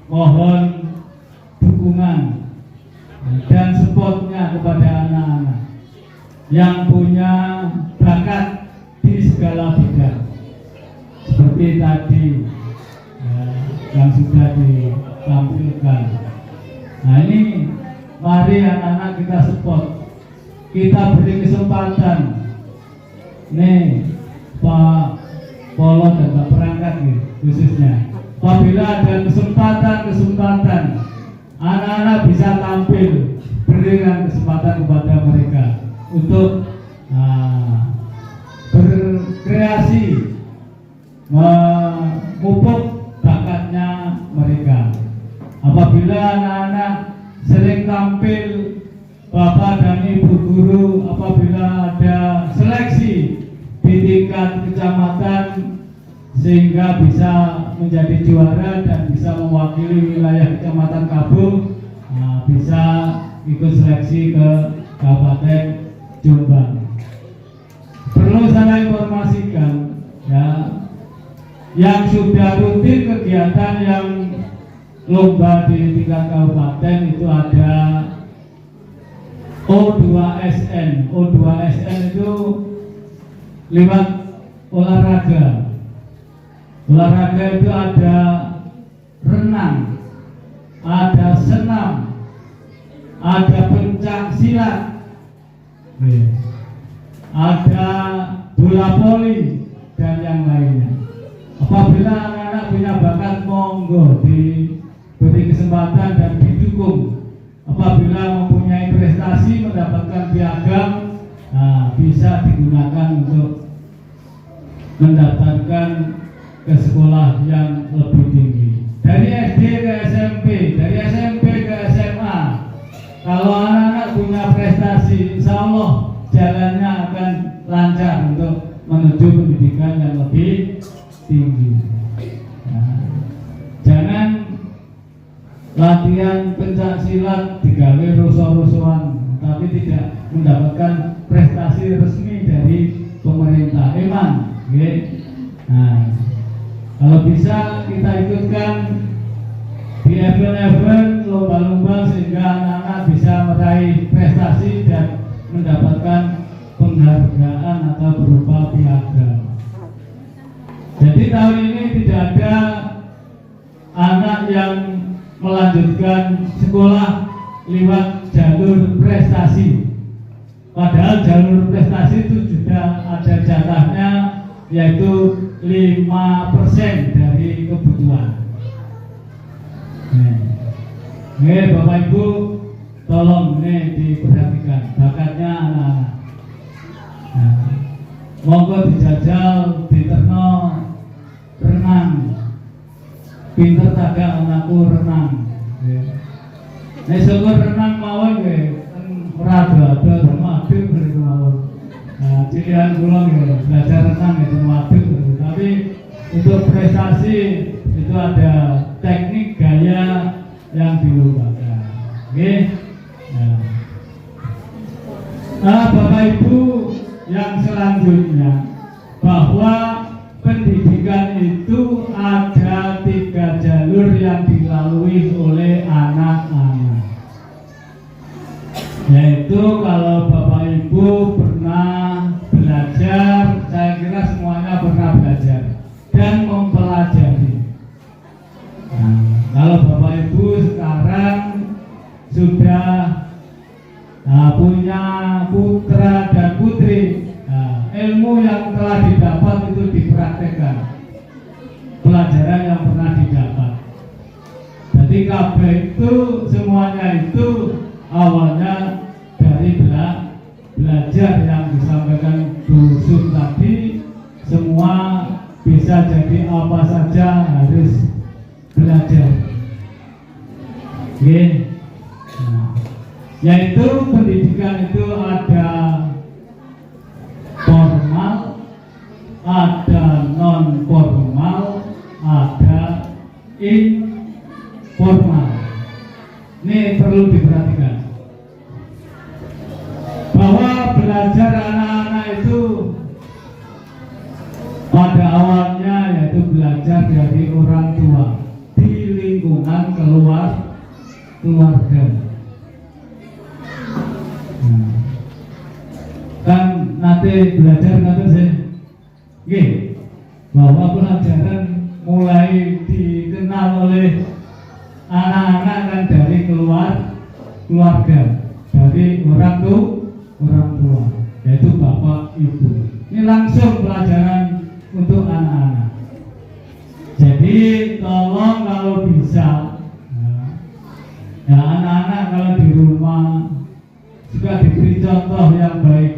mohon dukungan dan supportnya kepada anak-anak yang punya bakat di segala bidang seperti tadi yang sudah ditampilkan. Nah, ini mari anak-anak kita support, kita beri kesempatan. Nih Pak Polo dan Pak Perangkat khususnya, apabila ada kesempatan anak-anak bisa tampil, berikan kesempatan kepada mereka untuk berkreasi, memupuk bakatnya mereka. Apabila anak-anak sering tampil, Bapak dan Ibu guru, apabila ada seleksi di tingkat kecamatan sehingga bisa menjadi juara dan bisa mewakili wilayah Kecamatan Kabo, bisa ikut seleksi ke Kabupaten Jombang. Perlu saya informasikan ya, yang sudah rutin kegiatan yang lomba di tingkat kabupaten itu ada O2SN. O2SN itu lewat olahraga. Olahraga itu ada renang, ada senam, ada pencak silat, ada bola voli dan yang lainnya. Apabila anak-anak punya bakat, monggo diberi kesempatan dan didukung. Apabila mempunyai prestasi, mendapatkan piagam, bisa digunakan untuk mendapatkan ke sekolah yang lebih tinggi. Dari SD ke SMP, dari SMP ke SMA. Kalau anak-anak punya prestasi, insya Allah jalannya akan lancar untuk menuju pendidikan yang lebih tinggi. Jangan latihan pencak silat digawe rusuh-rusuhan, tapi tidak mendapatkan prestasi resmi dari pemerintah. Kalau bisa kita ikutkan di event-event lomba-lomba sehingga anak-anak bisa meraih prestasi dan mendapatkan penghargaan atau berupa piagam. Jadi tahun ini tidak ada anak yang melanjutkan sekolah lewat jalur prestasi. Padahal jalur prestasi itu sudah ada jatahnya, yaitu 5% dari kebutuhan. Bapak Ibu, tolong diperhatikan bakatnya anak-anak. Monggo dijajal, diterno renang, pinter tak anakku renang. Nek syukur renang mawon nggih ora ada termaduk begitu mawon. Nah, cilian kula nggih belajar renang itu termaduk, tapi untuk prestasi itu ada teknik gaya yang dilupakan. Oke. Nah, Bapak Ibu yang selanjutnya bahwa pendidikan itu ada 3 jalur yang dilalui oleh anak-anak. Yaitu kalau Bapak Ibu pernah belajar, saya kira semuanya pernah belajar dan mempelajari. Nah, kalau Bapak Ibu sekarang sudah punya putra dan putri, ilmu yang telah didapat itu dipraktekkan, pelajaran yang pernah didapat. Jadi kabeh itu semuanya itu awalnya dari belajar yang disampaikan Bu Sun tadi. Semua bisa jadi apa saja harus belajar. Oke. Yaitu pendidikan itu ada formal, ada non formal, ada informal. Ini perlu diperhatikan bahwa belajar anak-anak itu pada awalnya yaitu belajar dari orang tua di lingkungan keluarga. Kan nanti belajar nanti sih, bahwa pelajaran mulai dikenal oleh anak-anak kan dari keluarga, dari orang tua, yaitu bapak ibu. Ini langsung pelajaran untuk anak-anak. Jadi tolong kalau bisa, ya anak-anak kalau di rumah juga diberi contoh yang baik.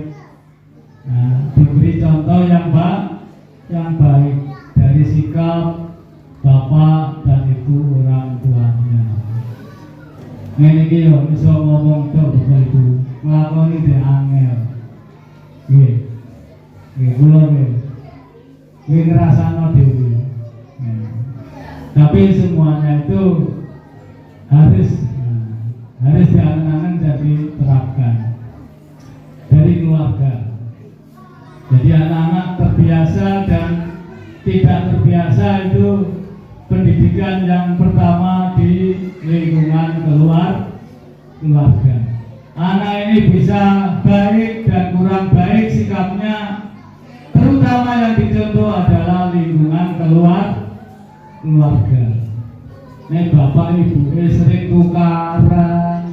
Diberi contoh yang baik dari sikap bapak dan ibu orang tuanya. Ini kita bisa ngomong ke bapak ibu, ngelakoni di angel. Kula ngerasano dewi. Tapi semuanya itu harus diangan-angan jadi terapkan dari keluarga. Jadi anak-anak terbiasa dan tidak terbiasa itu pendidikan yang pertama di lingkungan keluarga. Anak ini bisa baik dan kurang baik sikapnya, terutama yang dicontoh adalah lingkungan keluarga. Nek bapak ibu sering tukaran,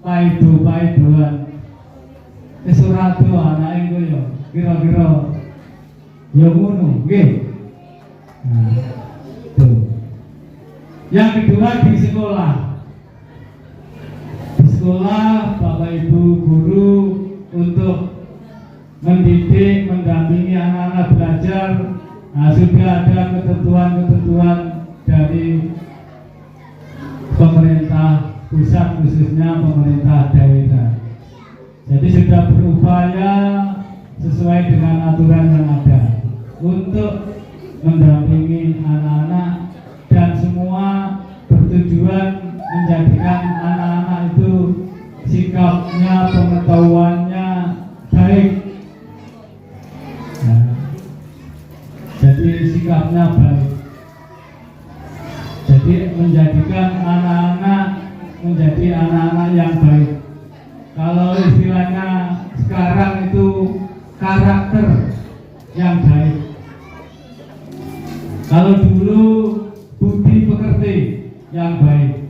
paido-paidoan. Ora do anake iku ya kira-kira ya ngono, nggih. Nah, tuh. Yang kedua di sekolah. Di sekolah Bapak Ibu guru untuk mendidik, mendampingi anak-anak belajar, sudah ada ketentuan-ketentuan dari pemerintah pusat khususnya pemerintah daerah. Jadi sudah berupaya sesuai dengan aturan yang ada untuk mendampingi anak-anak dan semua bertujuan menjadikan anak-anak itu sikapnya, pengetahuannya baik. Jadi sikapnya baik. Jadi menjadikan anak-anak menjadi anak-anak yang baik. Kalau istilahnya sekarang itu karakter yang baik. Kalau dulu budi pekerti yang baik,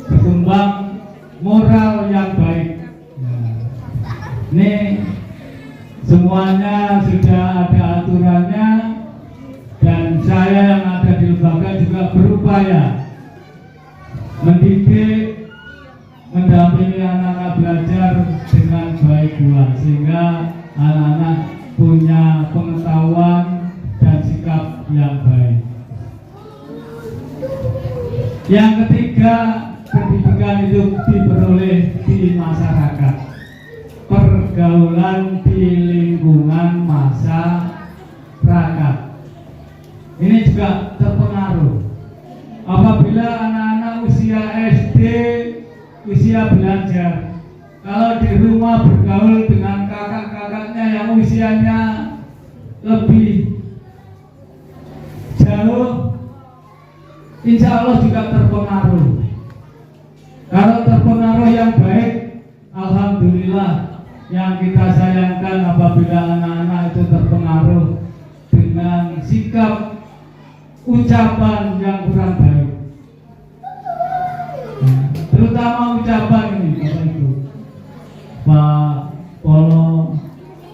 berkembang moral yang baik. Ini semuanya sudah ada aturannya dan saya yang ada di lembaga juga berupaya mendidik, mendampingi anak-anak belajar dengan baik pula sehingga anak-anak punya pengetahuan dan sikap yang baik. Yang ketiga, pendidikan itu diperoleh di masyarakat, pergaulan di lingkungan masyarakat. Ini juga terpengaruh. Apabila anak-anak usia SD, usia belajar, kalau di rumah bergaul dengan kakak-kakaknya yang usianya lebih jauh, insya Allah juga terpengaruh. Kalau terpengaruh yang baik, alhamdulillah. Yang kita sayangkan apabila anak-anak itu terpengaruh dengan sikap ucapan yang kurang baik, terutama ucapan ini, Bapak Ibu, Pak Polo,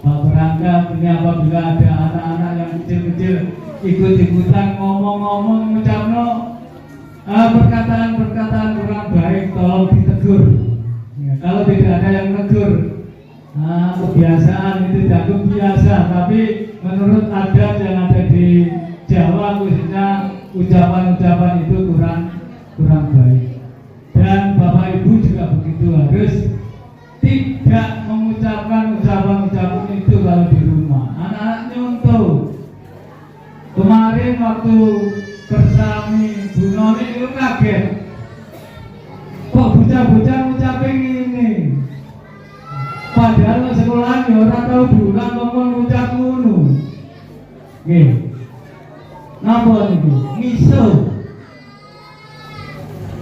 Pak Berangkat, ini apabila ada anak-anak yang kecil-kecil ikut-ikutan ngomong-ngomong, mengucapkan perkataan-perkataan kurang baik, tolong ditegur. Ya, kalau tidak ada yang menegur, kebiasaan itu dianggap biasa, tapi menurut adat yang ada di Jawa khususnya ucapan-ucapan itu kurang baik. Dan Bapak Ibu juga begitu, harus tidak mengucapkan ucapan-ucapan itu kalau di rumah. Anak-anak nyontoh. Kemarin waktu bersami Bu Noni itu kaget, kok bocah-bocah ngucapin ini, padahal sekolah ya ora tau diulang ngomong ngucap ngono. Nggih. Napa niku? Miso.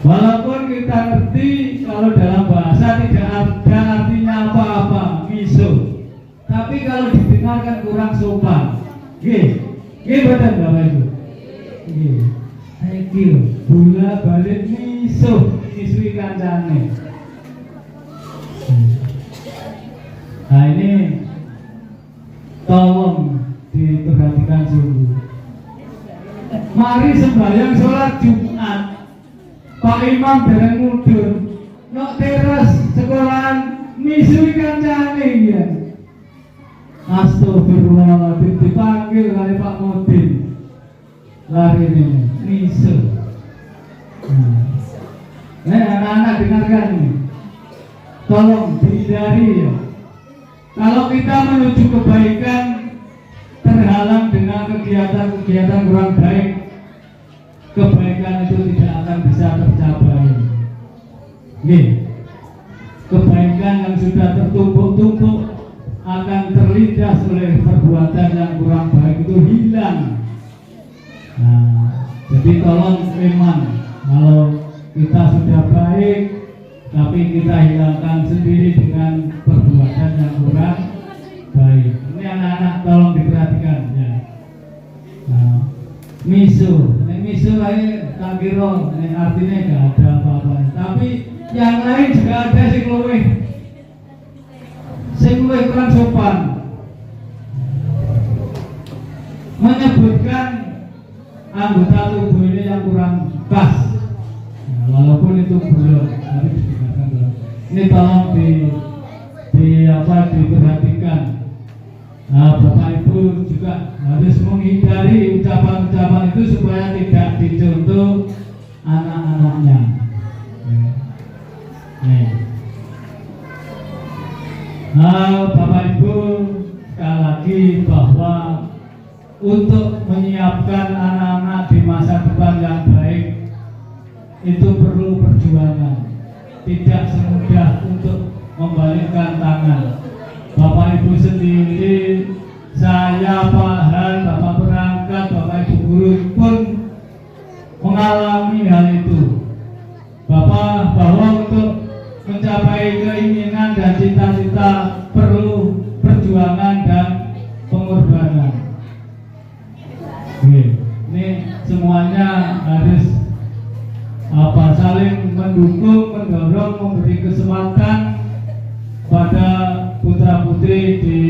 Walaupun kita ngerti kalau dalam bahasa tidak ada artinya apa-apa, miso. Tapi kalau didengarkan kurang sopan. Nggih. Nggih betul Bapak Ibu. Nggih. Iki bola balik miso, misui kancane. Nah ini tolong diperhatikan sungguh. Mari sembahyang sholat Jumat, Pak Imam dereng mudhun, nok teras sekolahan misui kancane ya. Astagfirullahaladzim, dipanggil oleh Pak Mudin, lari ini misu. Anak-anak dengarkan ini, tolong dihindari ya. Kalau kita menuju kebaikan terhalang dengan kegiatan-kegiatan kurang baik, kebaikan itu tidak akan bisa tercapai. Nih, kebaikan yang sudah tertumpuk-tumpuk akan terlindas oleh perbuatan yang kurang baik itu hilang. Nah, jadi tolong memang kalau kita sudah baik, tapi kita hilangkan sendiri dengan perbuatan yang kurang baik. Ini anak-anak tolong diperhatikan ya. Nah, misu lain tak kira ini artinya gak ada apa-apa. Tapi yang lain juga ada sing luwih kurang sopan. Menyebutkan anggota tubuh ini yang kurang pas. Nah, walaupun itu belum, tapi didengarkan belum. Ini tolong diperhatikan. Nah, Bapak Ibu juga harus menghindari ucapan-ucapan itu supaya tidak dicontoh anak-anaknya. Nah, Bapak Ibu sekali lagi bahwa untuk menyiapkan anak-anak di masa depan yang baik itu perlu perjuangan. Tidak semudah untuk membalikkan tangan. Bapak Ibu sendiri, saya paham, Bapak Berangkat, Bapak Ibu guru pun mengalami hal itu. Bapak bahwa untuk mencapai keinginan dan cita-cita perlu perjuangan dan pengorbanan. Ini semuanya harus saling mendukung, mendorong, memberi kesempatan pada putra-putri di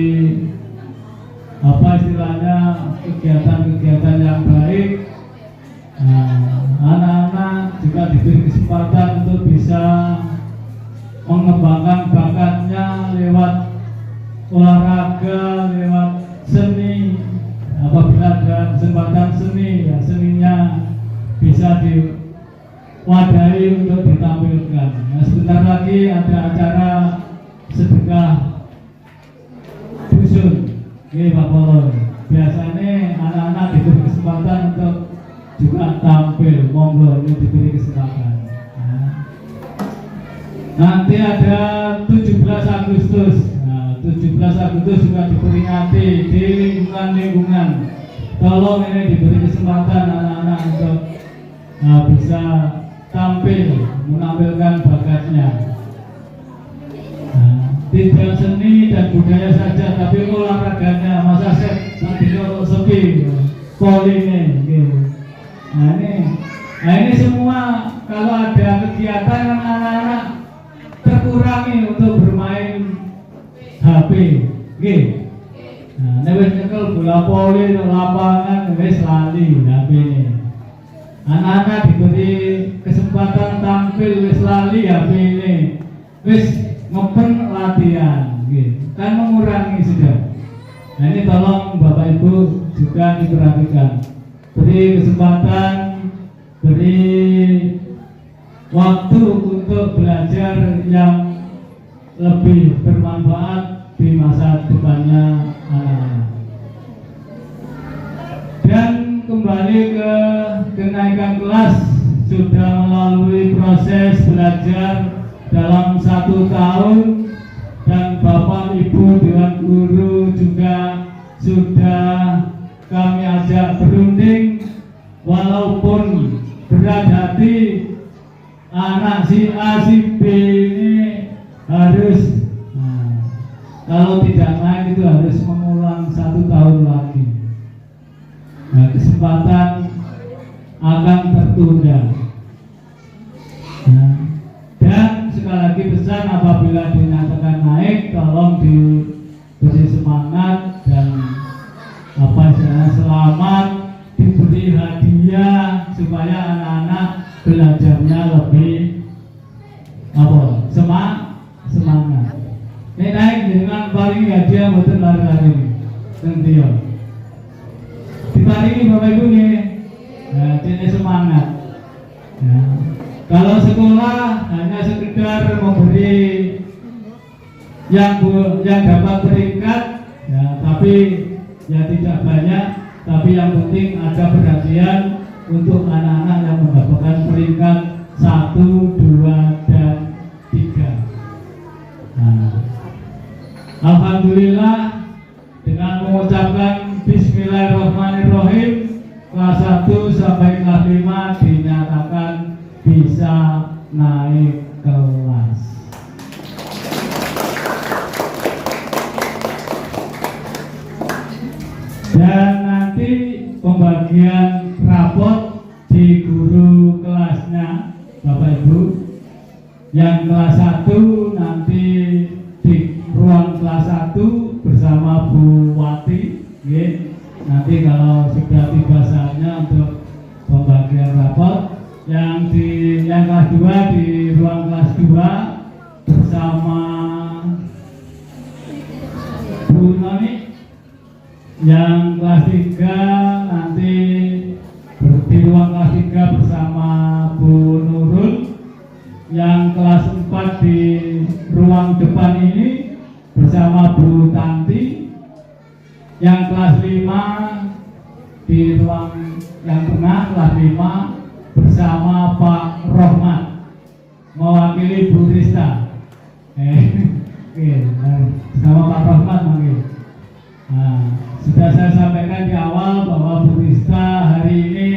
istilahnya kegiatan-kegiatan yang baik. Anak-anak juga diberi kesempatan untuk bisa mengembangkan bakatnya lewat olahraga, lewat seni. Apabila ada kesempatan seni, ya seninya bisa wadahi untuk ditampilkan. Nah, sebentar lagi ada acara sedekah dusun. Oke, Pak Polo. Biasanya anak-anak diberi kesempatan untuk juga tampil. Monggo ini diberi kesempatan. Nah, nanti ada 17 Agustus. Nah, 17 Agustus juga diperingati di lingkungan-lingkungan. Tolong ini diberi kesempatan anak-anak untuk bisa tampil, menampilkan bakatnya. Nah, tidak seni dan budaya saja, tapi olahraganya. Masa nanti kalau sepi, poline gitu. Nah ini semua kalau ada kegiatan yang anak-anak terkurangi untuk bermain HP, gitu. Nah, wis nyekel bola voli di lapangan wis lali HP ini. Anak-anak diberi kesempatan tampil wis lali HP ini. Wis ngopen latihan, gitu. Kan mengurangi sudah. Nah ini tolong Bapak Ibu juga diperhatikan. Beri kesempatan, beri waktu untuk belajar yang lebih bermanfaat di masa depannya anak-anak. Dan kembali ke kenaikan kelas, sudah melalui proses belajar dalam 1 tahun, dan Bapak Ibu Dewan Guru juga sudah kami ajak berunding, walaupun berat hati anak si A si B ini harus kalau tidak naik itu harus mengulang 1 tahun lagi. Nah, kesempatan akan tertunda. Nah, dan sekali lagi pesan, apabila dinyatakan naik, tolong diberi semangat dan selamat, diberi hadiah supaya anak-anak belajarnya lebih semangat. Ini naik dengan paling hadiah betul lari-lari nanti ya. Diparingi Bapak Ibu nih, jadi semangat. Ya. Kalau sekolah hanya sekedar memberi yang dapat peringkat, ya, tapi ya tidak banyak. Tapi yang penting ada perhatian untuk anak-anak yang mendapatkan peringkat 1, 2, dan 3. Nah, alhamdulillah dengan mengucapkan Bismillahirrahmanirrahim, kelas 1 sampai kelas 5 dinyatakan bisa naik kelas. Dan nanti pembagian rapot di guru kelasnya Bapak Ibu. Yang kelas 1 nanti di ruang kelas 1 bersama Bu Wati, ya. Nanti kalau sudah tiba saatnya untuk pembagian rapot. Yang kelas 2 di ruang kelas 2 bersama Bu Noni. Yang kelas 3 nanti di ruang kelas 3 bersama Bu Nurul. Yang kelas 4 di ruang depan ini bersama Bu Tanti. Yang kelas 5 di ruang yang tengah, kelas 5 bersama Pak Rohmat mewakili Bu Rista. Sama Pak Rohmat manggil. Nah, sudah saya sampaikan di awal bahwa Bu Rista hari ini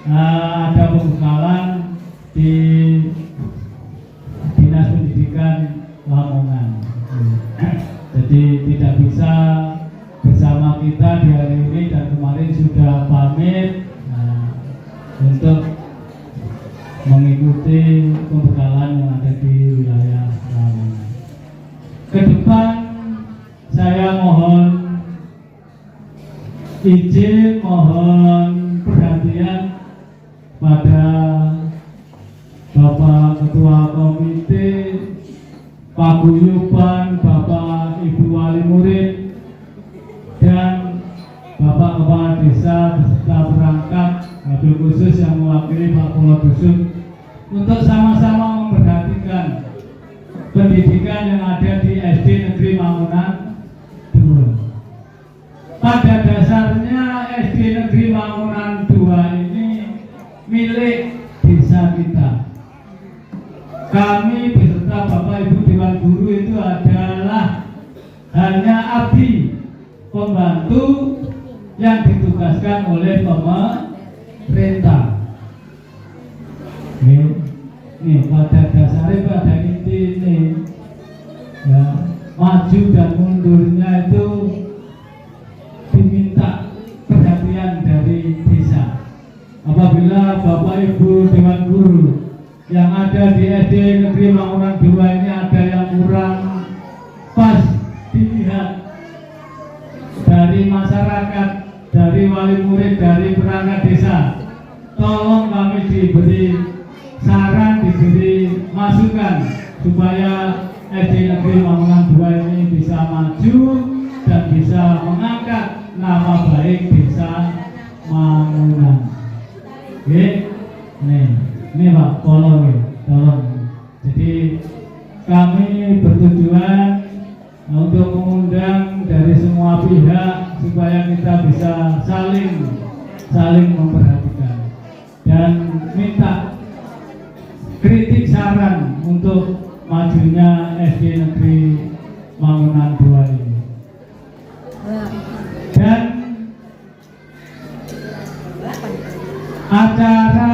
ada pembekalan di Dinas Pendidikan Lamongan. Jadi tidak bisa bersama kita di hari ini, dan kemarin sudah pamit untuk mengikuti pembekalan yang ada di wilayah Lamongan. Ke depan saya mohon izin, mohon perhatian pada Bapak Ketua Komite, Paguyuban, Bapak Ibu Wali Murid, dan Bapak Kepala Desa beserta perangkat, wabil khusus yang mewakili Pak Kepala Dusun untuk sama-sama memperhatikan pendidikan yang ada di SD Negeri Mangunan 2. Pada dasarnya SD Negeri Mangunan 2 ini milik desa kita. Kami beserta Bapak Ibu Dewan Guru itu adalah hanya abdi pembantu yang ditugaskan oleh pemerintah. Ini pada dasarnya, pada inti ini ya, maju dan mundurnya itu diminta perhatian dari desa. Apabila Bapak Ibu Dewan Guru yang ada di SD Negeri Mangunan 2 ini ada yang kurang pas dilihat dari masyarakat, dari wali murid, dari perangkat desa, tolong kami diberi saran, diberi masukan supaya SD Negeri Mangunan 2 ini bisa maju dan bisa mengangkat nama baik desa Mangunan. Oke, ini Pak, tolong. Jadi kami bertujuan untuk mengundang dari semua pihak supaya kita bisa saling memperhatikan dan minta kritik saran untuk majunya SD Negeri Mangunan 2 ini. Dan acara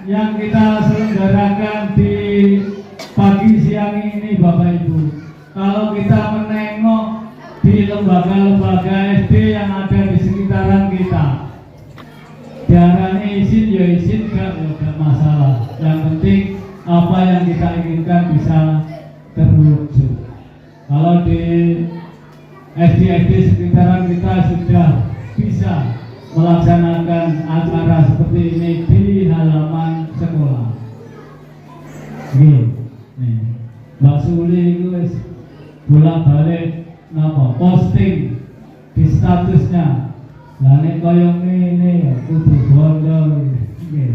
yang kita selenggarakan di pagi siang ini Bapak Ibu, kalau kita menengok di lembaga-lembaga SD yang ada di sekitaran kita, diarani izin ya izin, gak masalah. Yang penting apa yang kita inginkan bisa terwujud. Kalau di SD-SD sekitaran kita sudah bisa melaksanakan acara seperti ini di halaman sekolah. Nih, Mbak Suli itu bolak-balik posting di statusnya. Lah nek koyo ngene kudu bondo iki.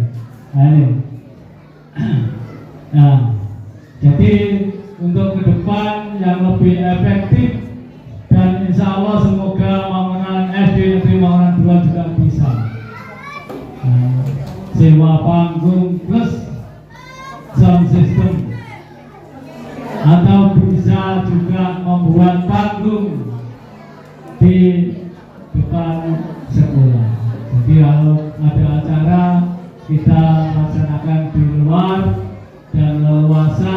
Nah, jadi untuk ke depan yang lebih efektif dan insya Allah semoga Mangunan SD Negeri Mangunan 2 juga bisa sewa panggung plus sound system, atau bisa juga membuat panggung di depan sekolah. Jadi kalau ada acara kita laksanakan di luar dan leluasa,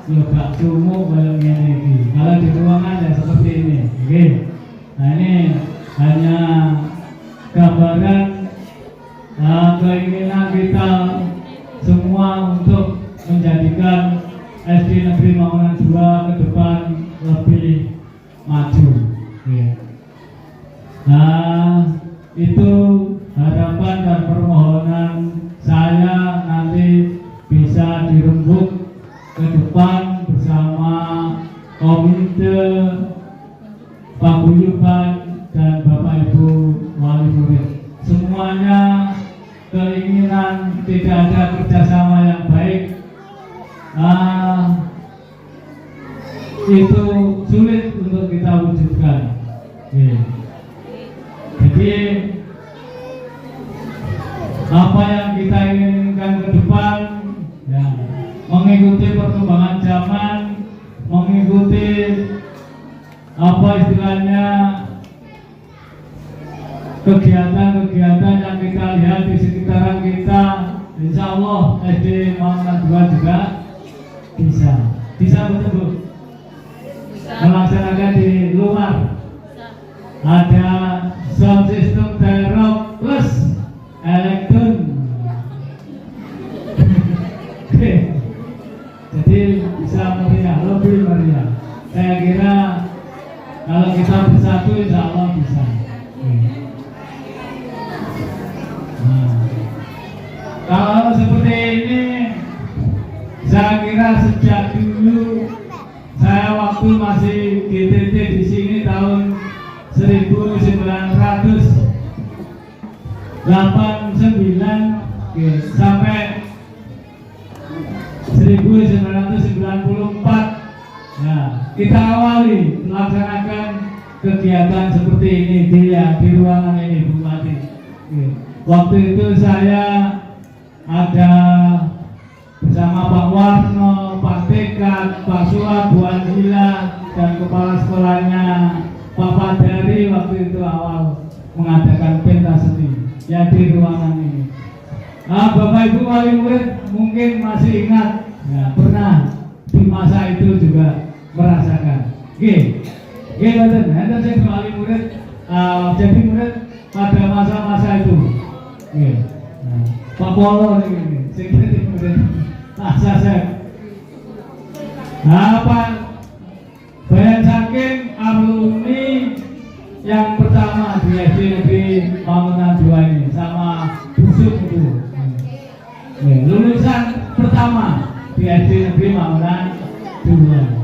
juga sumuk kayak ini. Kalau di ruangan ya seperti ini. Oke. Nah ini hanya gambaran keinginan kita semua untuk menjadikan SD Negeri Mangunan 2 ke depan lebih maju. Oke. Nah itu harapan dan permohonan saya nanti bisa dirembuk ke depan bersama komite paguyuban dan Bapak Ibu wali murid. Semuanya keinginan tidak ada kerjasama yang baik, itu sulit untuk kita wujudkan. Jadi apa yang kita inginkan ke depan ya, mengikuti perkembangan zaman, mengikuti apa istilahnya kegiatan-kegiatan yang kita lihat di sekitaran kita. Insya Allah SD Mangunan 2 juga bisa betul melaksanakan di luar. Ada sound system terok plus elektron. Jadi bisa meriah, lebih meriah. Saya kira kalau kita bersatu insya Allah bisa. Kalau seperti ini, saya kira sejak dulu saya waktu masih GTT di sini tahun 1989 sampai 1994. Nah, kita awali melaksanakan kegiatan seperti ini di ruangan ini, Bu Bupati. Waktu itu saya ada bersama Pak Warno, Pak Tekat, Pak Suap, Bu Anjila, dan kepala sekolahnya Pak Fadari waktu itu awal mengadakan pentas seni ya di ruangan ini. Nah, Bapak Ibu wali murid mungkin masih ingat, ya, pernah di masa itu juga merasakan. Betul. Anda saya wali murid, jadi murid pada masa-masa itu. Nah, Pak Polo ini, jadi murid masa saya. Pak Bayan Saking alumni yang pertama di SD Negeri Bangunan 2 ini sama Busuk itu. Lulusan pertama di SD Negeri Bangunan 2.